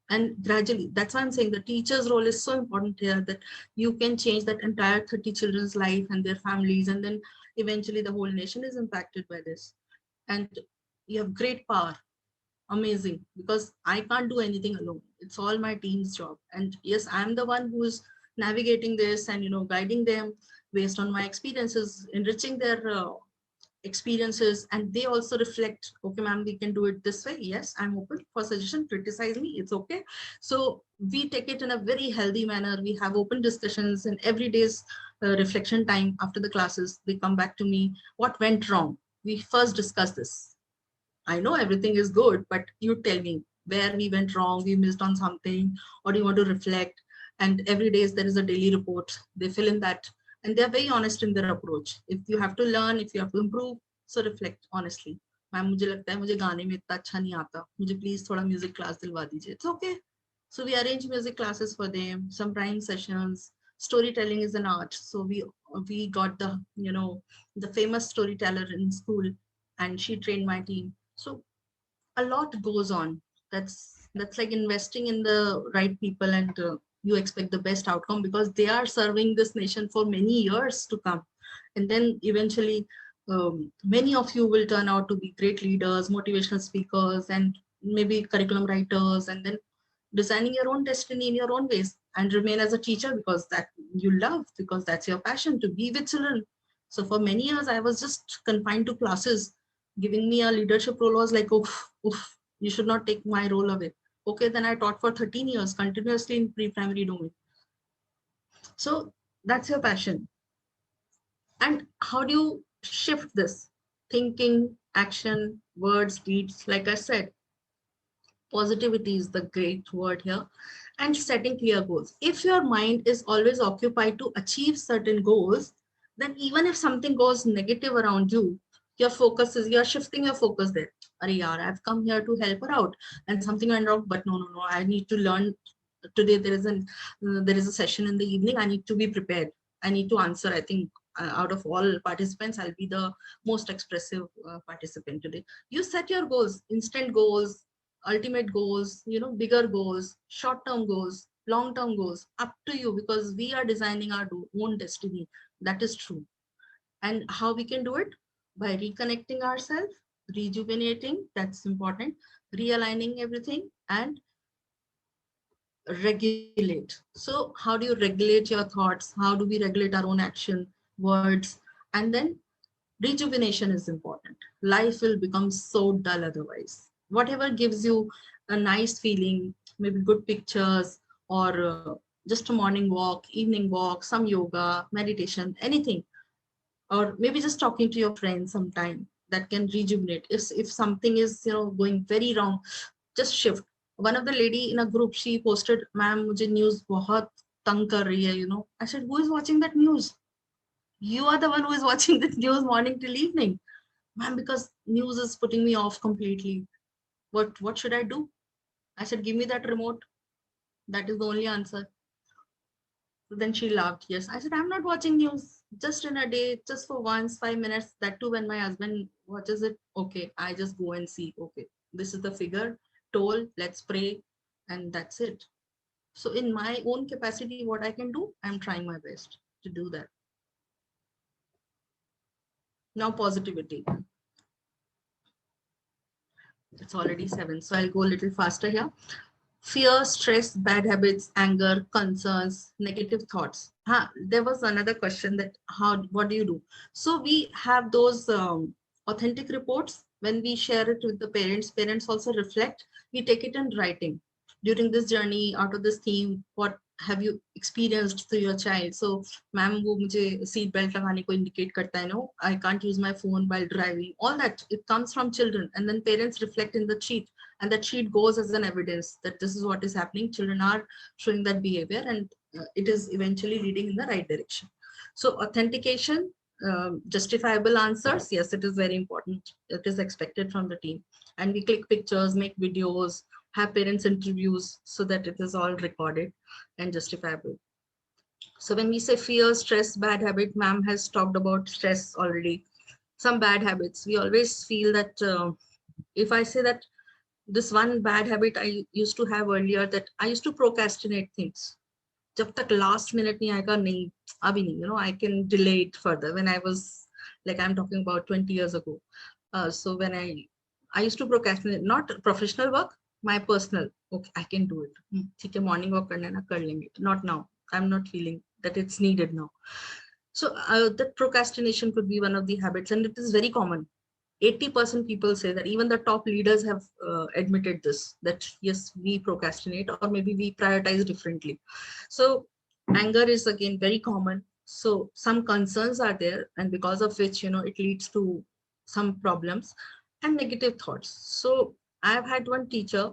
And gradually, that's why I'm saying the teacher's role is so important here, that you can change that entire 30 children's life and their families, and then eventually the whole nation is impacted by this. And you have great power. Amazing, because I can't do anything alone. It's all my team's job. And yes, I'm the one who's navigating this and guiding them based on my experiences, enriching their experiences, and they also reflect, okay, ma'am, we can do it this way. Yes, I'm open for suggestion, criticize me, it's okay. So we take it in a very healthy manner. We have open discussions, and every day's reflection time after the classes, they come back to me, what went wrong? We first discuss this. I know everything is good, but you tell me, where we went wrong, we missed on something, or you want to reflect. And every day there is a daily report. They fill in that, and they're very honest in their approach. If you have to learn, if you have to improve, so reflect honestly. Ma'am मुझे लगता है मुझे गाने में इतना अच्छा नहीं आता, मुझे प्लीज थोड़ा म्यूजिक क्लास दिलवा दीजिए. It's okay. So we arrange music classes for them, some rhyme sessions. Storytelling is an art. So we got the, you know, the famous storyteller in school, and she trained my team. So a lot goes on. That's like investing in the right people, and you expect the best outcome because they are serving this nation for many years to come. And then eventually many of you will turn out to be great leaders, motivational speakers, and maybe curriculum writers, and then designing your own destiny in your own ways, and remain as a teacher because that you love, because that's your passion, to be with children. So for many years I was just confined to classes. Giving me a leadership role was like, oof, oof, you should not take my role away. Okay, then I taught for 13 years continuously in pre-primary domain. So that's your passion. And how do you shift this thinking, action, words, deeds? Like I said, positivity is the great word here. And setting clear goals. If your mind is always occupied to achieve certain goals, then even if something goes negative around you, your focus is, you're shifting your focus there. Arey yaar, I've come here to help her out and something went wrong, but no, I need to learn. Today there is a session in the evening. I need to be prepared. I need to answer. I think out of all participants, I'll be the most expressive participant today. You set your goals, instant goals, ultimate goals, you know, bigger goals, short-term goals, long-term goals, up to you, because we are designing our own destiny. That is true. And how we can do it? By reconnecting ourselves, rejuvenating, that's important, realigning everything, and regulate. So how do you regulate your thoughts? How do we regulate our own action, words? And then rejuvenation is important. Life will become so dull otherwise. Whatever gives you a nice feeling, maybe good pictures, or just a morning walk, evening walk, some yoga, meditation, anything, or maybe just talking to your friends sometime, that can rejuvenate. If something is, you know, going very wrong, just shift. One of the lady in a group, she posted, ma'am mujhe news bahut tang kar rahi hai, you know. I said, who is watching that news? You are the one who is watching the news morning till evening. Ma'am, because news is putting me off completely. What should I do? I said, give me that remote. That is the only answer. So then she laughed. Yes. I said, I'm not watching news. Just in a day, just for once, 5 minutes. That too when my husband watches it. Okay, I just go and see. Okay, this is the figure, toll, let's pray, and that's it. So in my own capacity, what I can do, I'm trying my best to do that. Now positivity. It's already 7, so I'll go a little faster here. Fear, stress, bad habits, anger, concerns, negative thoughts. There was another question that what do you do? So we have those authentic reports. When we share it with the parents also reflect. We take it in writing. During this journey, out of this theme, what have you experienced through your child? So ma'am wo mujhe seat belt lagane ko indicate karta hai, no, I can't use my phone while driving. All that, it comes from children, and then parents reflect in the sheet, and that sheet goes as an evidence that this is what is happening. Children are showing that behavior, and it is eventually leading in the right direction. So authentication, justifiable answers, yes, it is very important. It is expected from the team. And we click pictures, make videos, have parents interviews, so that it is all recorded and justifiable. So when we say fear, stress, bad habit, ma'am has talked about stress already. Some bad habits, we always feel that if I say that this one bad habit I used to have earlier, that I used to procrastinate things. जब तक last minute नहीं आएगा, नहीं, अभी नहीं, you know, I can delay it further. When I was, like, I'm talking about 20 years ago. So when I used to procrastinate, not professional work, my personal, okay, I can do it. ठीक है, morning walk करना है ना, कर लेंगे. Not now. I'm not feeling that it's needed now. So that procrastination could be one of the habits, and it is very common. 80% people say that. Even the top leaders have admitted this, that yes, we procrastinate, or maybe we prioritize differently. So anger is again very common. So some concerns are there, and because of which, you know, it leads to some problems. And negative thoughts. So I've had one teacher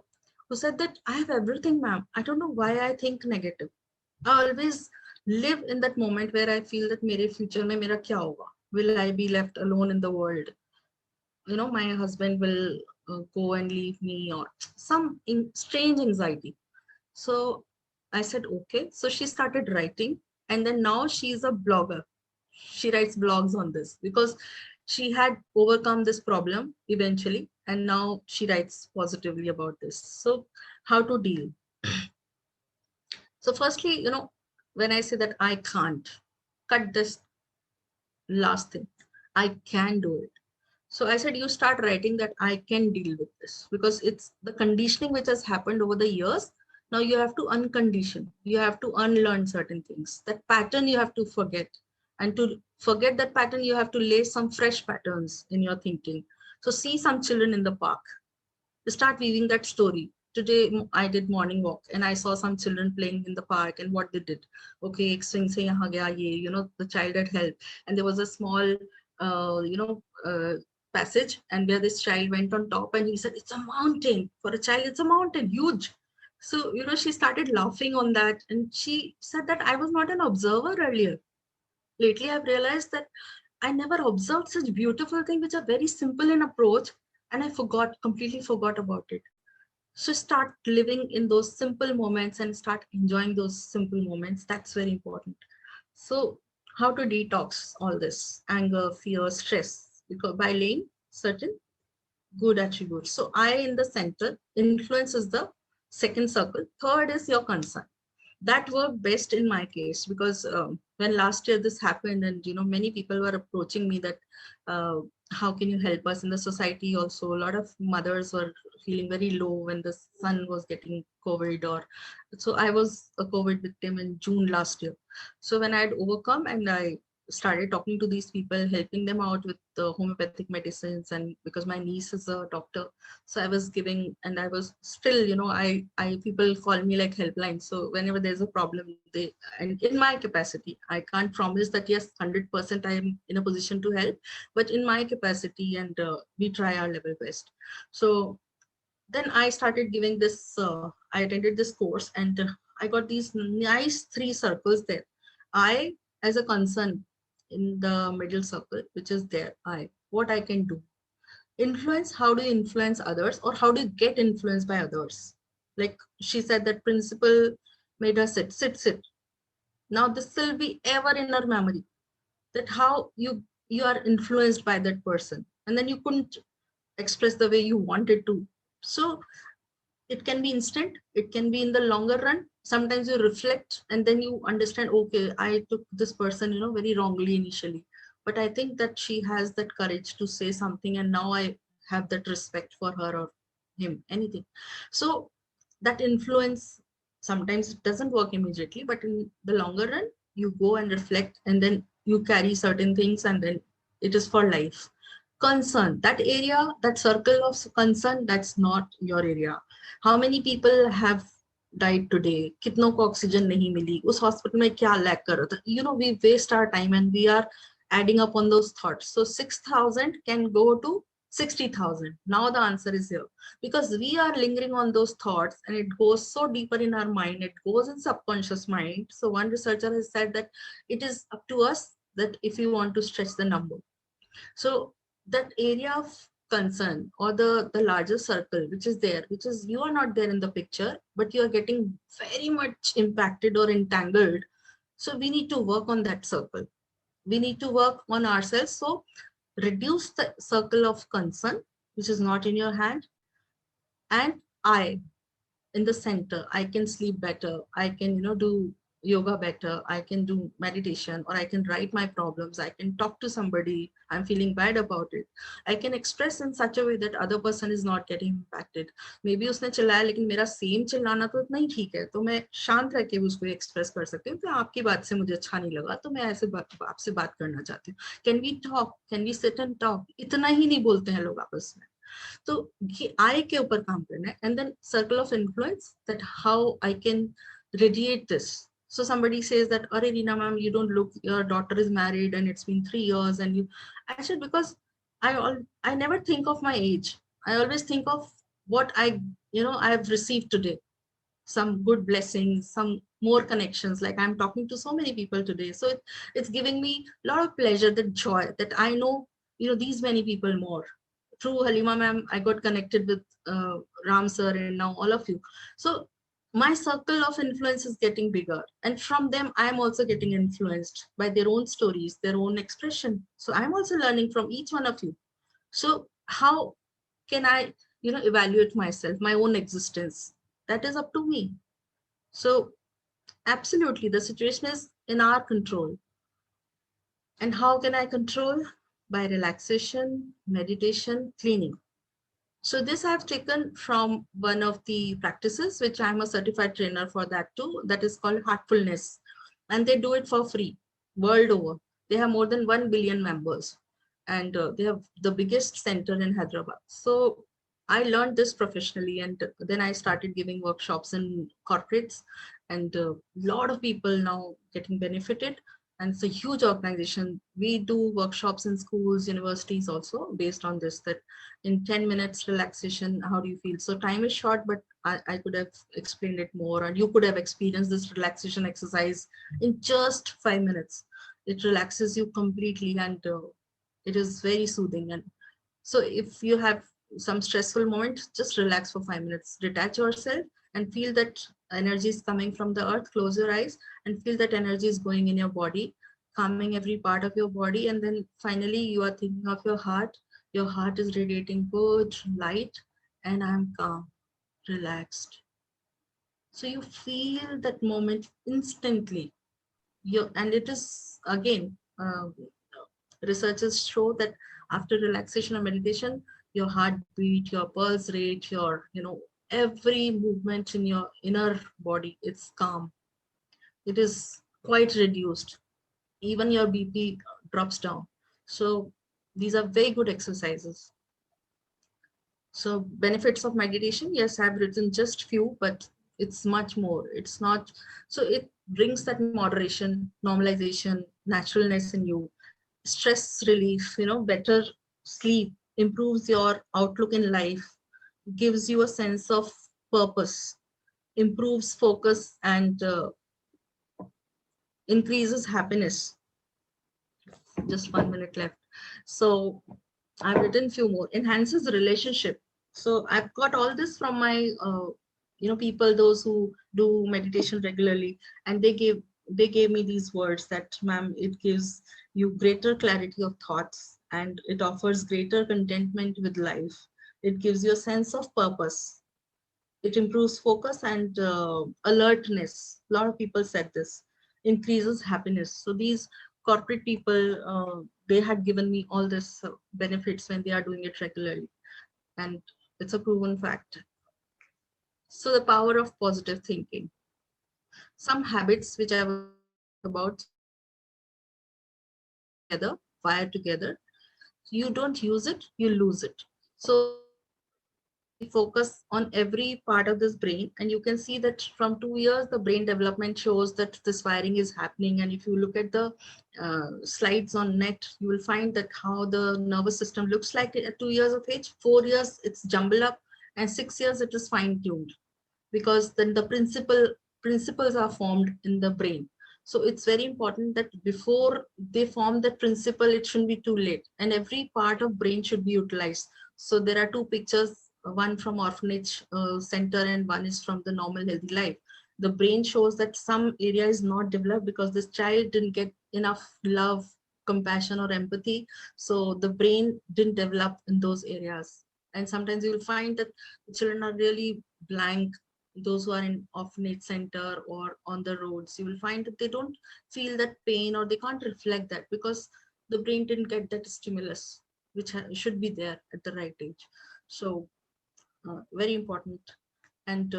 who said that I have everything, ma'am. I don't know why I think negative. I always live in that moment where I feel that mere future mein mera kya hoga? Will I be left alone in the world? You know, my husband will go and leave me, or some strange anxiety. So I said, okay. So she started writing, and then now she's a blogger. She writes blogs on this because she had overcome this problem eventually, and now she writes positively about this. So how to deal? So firstly, you know, when I say that I can't, cut this last thing. I can do it. So I said, you start writing that I can deal with this, because it's the conditioning which has happened over the years. Now you have to uncondition. You have to unlearn certain things. That pattern you have to forget. And to forget that pattern, you have to lay some fresh patterns in your thinking. So see some children in the park. Start weaving that story. Today I did morning walk and I saw some children playing in the park, and what they did. Okay, ek swing se yahan gaya ye, you know, the child had help. And there was a small, passage, and where this child went on top and he said, it's a mountain. For a child, it's a mountain, huge. So, you know, she started laughing on that, and she said that I was not an observer earlier. Lately, I've realized that I never observed such beautiful things which are very simple in approach, and I completely forgot about it. So start living in those simple moments and start enjoying those simple moments. That's very important. So how to detox all this anger, fear, stress? Because by laying certain good attributes. So I in the center, influence is the second circle. Third is your concern. That worked best in my case, because when last year this happened, and you know, many people were approaching me that uh, how can you help us in the society? Also, a lot of mothers were feeling very low when the son was getting COVID, or so I was a COVID victim in June last year. So when I had overcome and I started talking to these people, helping them out with the homeopathic medicines, and because my niece is a doctor, so I was giving, and I was still, you know, I people call me like helpline. So whenever there's a problem, they, and in my capacity, I can't promise that yes 100% I am in a position to help, but in my capacity, and we try our level best. So then I started giving this, I attended this course, and I got these nice 3 circles there. I, as a concern, in the middle circle, which is there, I, what I can do. Influence, how do you influence others, or how do you get influenced by others? Like she said, that principal made her sit. Now this will be ever in our memory, that how you are influenced by that person, and then you couldn't express the way you wanted to. So it can be instant, it can be in the longer run. Sometimes you reflect and then you understand, okay, I took this person, you know, very wrongly initially, but I think that she has that courage to say something, and now I have that respect for her or him, anything. So that influence, sometimes it doesn't work immediately, but in the longer run, you go and reflect, and then you carry certain things, and then it is for life. Concern, that area, that circle of concern, that's not your area. How many people have died today? कितनों को oxygen नहीं मिली, उस hospital में क्या lack कर रहा था? You know, we waste our time and we are adding up on those thoughts. So 6,000 can go to 60,000. Now the answer is here, because we are lingering on those thoughts, and it goes so deeper in our mind, it goes in subconscious mind. So one researcher has said that it is up to us that if you want to stretch the number. So that area of concern, or the larger circle which is there, which is you are not there in the picture, but you are getting very much impacted or entangled. So we need to work on that circle. We need to work on ourselves. So reduce the circle of concern, which is not in your hand. And I, in the center, I can sleep better, I can, you know, do yoga better, I can do meditation, or I can write my problems, I can talk to somebody, I'm feeling bad about it, I can express in such a way that other person is not getting impacted. Maybe उसने चिल्लाया, लेकिन मेरा same चिल्लाना तो इतना ही ठीक है, तो मैं शांत रह के उसको एक्सप्रेस कर सकती हूँ कि आपकी बात से मुझे अच्छा नहीं लगा, तो मैं ऐसे आपसे बात करना चाहती हूँ. Can we talk? Can we sit and talk? इतना ही नहीं बोलते हैं लोग आपस में. तो ये आई के ऊपर काम करना है. And then circle of influence, that how I can radiate this. So somebody says that, "Arey Reena ma'am, you don't look, your daughter is married and it's been 3 years and you," I said, because I never think of my age. I always think of what I I've received today some good blessings, some more connections. Like I'm talking to so many people today. So it's giving me a lot of pleasure, the joy that I know, these many people more. Through Halima ma'am, I got connected with Ram sir and now all of you. So my circle of influence is getting bigger. And from them, I'm also getting influenced by their own stories, their own expression. So I'm also learning from each one of you. So how can I, evaluate myself, my own existence? That is up to me. So absolutely, the situation is in our control. And how can I control? By relaxation, meditation, cleaning. So this I've taken from one of the practices, which I'm a certified trainer for that too. That is called heartfulness. And they do it for free world over. They have more than 1 billion members, and they have the biggest center in Hyderabad. So I learned this professionally, and then I started giving workshops in corporates, and a lot of people now getting benefited. And it's a huge organization. We do workshops in schools, universities also based on this, that in 10 minutes relaxation, how do you feel? So time is short, but I could have explained it more, and you could have experienced this relaxation exercise in just 5 minutes. It relaxes you completely, and it is very soothing. And so if you have some stressful moment, just relax for 5 minutes, detach yourself and feel that energy is coming from the earth. Close your eyes and feel that energy is going in your body, calming every part of your body. And then finally you are thinking of your heart. Your heart is radiating good light, and I'm calm, relaxed. So you feel that moment instantly. And it is again, researchers show that after relaxation or meditation, your heartbeat, your pulse rate, your every movement in your inner body, it's calm. It is quite reduced. Even your BP drops down. So these are very good exercises. So benefits of meditation, yes, I've written just few, but it's much more. It's not, so it brings that moderation, normalization, naturalness in you, stress relief, better sleep, improves your outlook in life, gives you a sense of purpose, improves focus, and increases happiness. Just 1 minute left. So I've written few more. Enhances the relationship. So I've got all this from my, people, those who do meditation regularly, and they gave me these words that, ma'am, it gives you greater clarity of thoughts, and it offers greater contentment with life. It gives you a sense of purpose. It improves focus and alertness. A lot of people said this. Increases happiness. So these corporate people, they had given me all this benefits when they are doing it regularly, and it's a proven fact. So the power of positive thinking. Some habits which I was talking about. So together, fire together. You don't use it, you lose it. So we focus on every part of this brain, and you can see that from 2 years the brain development shows that this firing is happening. And if you look at the slides on net, you will find that how the nervous system looks like at 2 years of age. 4 years it's jumbled up, and 6 years it is fine-tuned, because then the principles are formed in the brain. So it's very important that before they form that principle, it shouldn't be too late, and every part of brain should be utilized. So there are two pictures, one from orphanage center and one is from the normal healthy life. The brain shows that some area is not developed because this child didn't get enough love, compassion, or empathy. So the brain didn't develop in those areas. And sometimes you will find that the children are really blank. Those who are in orphanage center or on the roads, you will find that they don't feel that pain, or they can't reflect that because the brain didn't get that stimulus which should be there at the right age. So very important. And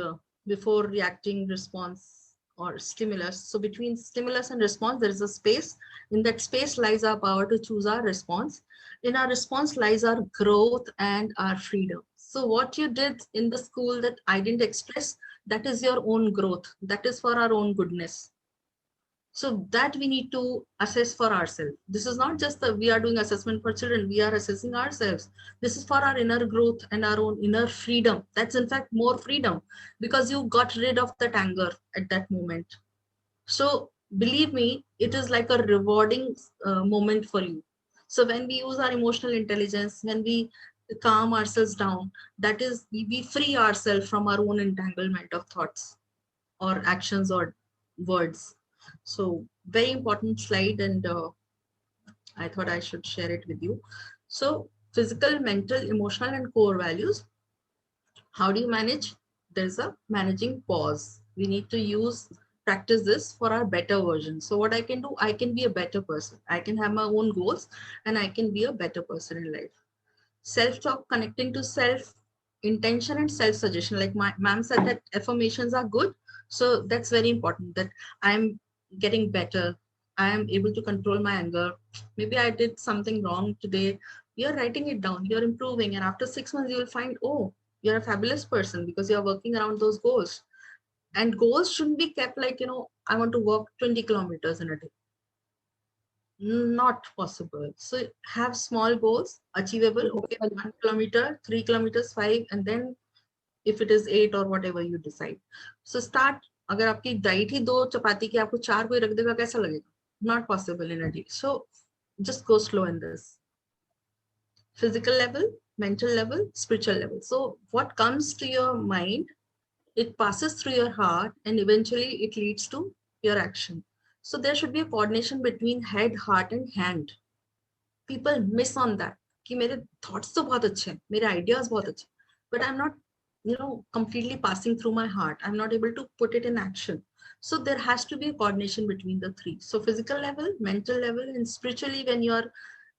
before reacting, response or stimulus, so between stimulus and response there is a space. In that space lies our power to choose our response. In our response lies our growth and our freedom. So what you did in the school that I didn't express, that is your own growth, that is for our own goodness. So that we need to assess for ourselves. This is not just we are doing assessment for children, we are assessing ourselves. This is for our inner growth and our own inner freedom. That's in fact more freedom, because you got rid of that anger at that moment. So believe me, it is like a rewarding moment for you. So when we use our emotional intelligence, when we calm ourselves down, that is, we free ourselves from our own entanglement of thoughts or actions or words. So very important slide, and I thought I should share it with you. So physical, mental, emotional, and core values. How do you manage? There's a managing pause. We need to practice this for our better version. So what I can do, I can be a better person. I can have my own goals and I can be a better person in life. Self-talk, connecting to self, intention and self-suggestion. Like my ma'am said that affirmations are good. So that's very important, that I'm getting better. I am able to control my anger. Maybe I did something wrong today. You're writing it down, you're improving. And after 6 months, you will find, oh, you're a fabulous person because you're working around those goals. And goals shouldn't be kept like, I want to walk 20 kilometers in a day. Not possible. So have small goals, achievable. Okay, 1 kilometer, 3 kilometers, 5, and then if it is 8 or whatever you decide. So start. अगर आपकी diet ही 2 चपाती की आपको 4 कोई रख देगा, कैसा लगेगा? Not possible in a day. So just go slow in this. Physical level, mental level, spiritual level. So what comes to your mind, it passes through your heart and eventually it leads to your action. So there should be a coordination between head, heart and hand. People miss on that. कि मेरे thoughts तो बहुत अच्छे हैं, मेरे ideas बहुत अच्छे, but I'm not, completely passing through my heart. I'm not able to put it in action. So there has to be a coordination between the three. So physical level, mental level, and spiritually, when you are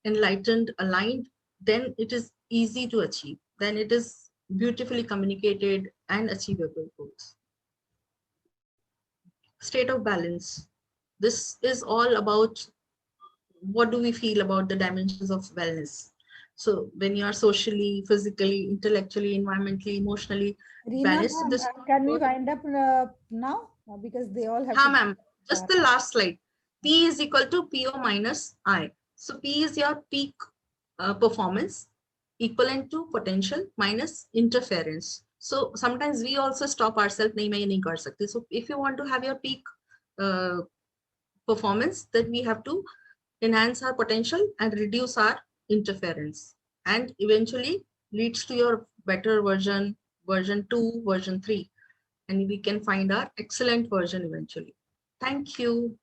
enlightened, aligned, then it is easy to achieve. Then it is beautifully communicated and achievable goals. State of balance. This is all about what do we feel about the dimensions of wellness. So when you are socially, physically, intellectually, environmentally, emotionally Reena, balanced, this can we wind up now? Because they all have हाँ to ma'am, just the last slide. P is equal to PO minus I. So P is your peak performance, equivalent to potential minus interference. So sometimes we also stop ourselves, nahi main ye nahi kar sakti. So if you want to have your peak performance, then we have to enhance our potential and reduce our interference, and eventually leads to your better version, version 2, version 3, and we can find our excellent version eventually. Thank you.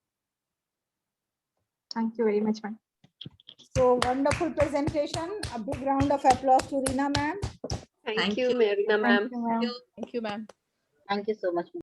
Thank you very much, ma'am. So wonderful presentation. A big round of applause to Reena ma'am. Thank you, Reena ma'am. Thank you, ma'am. Thank you, ma'am. Thank you so much.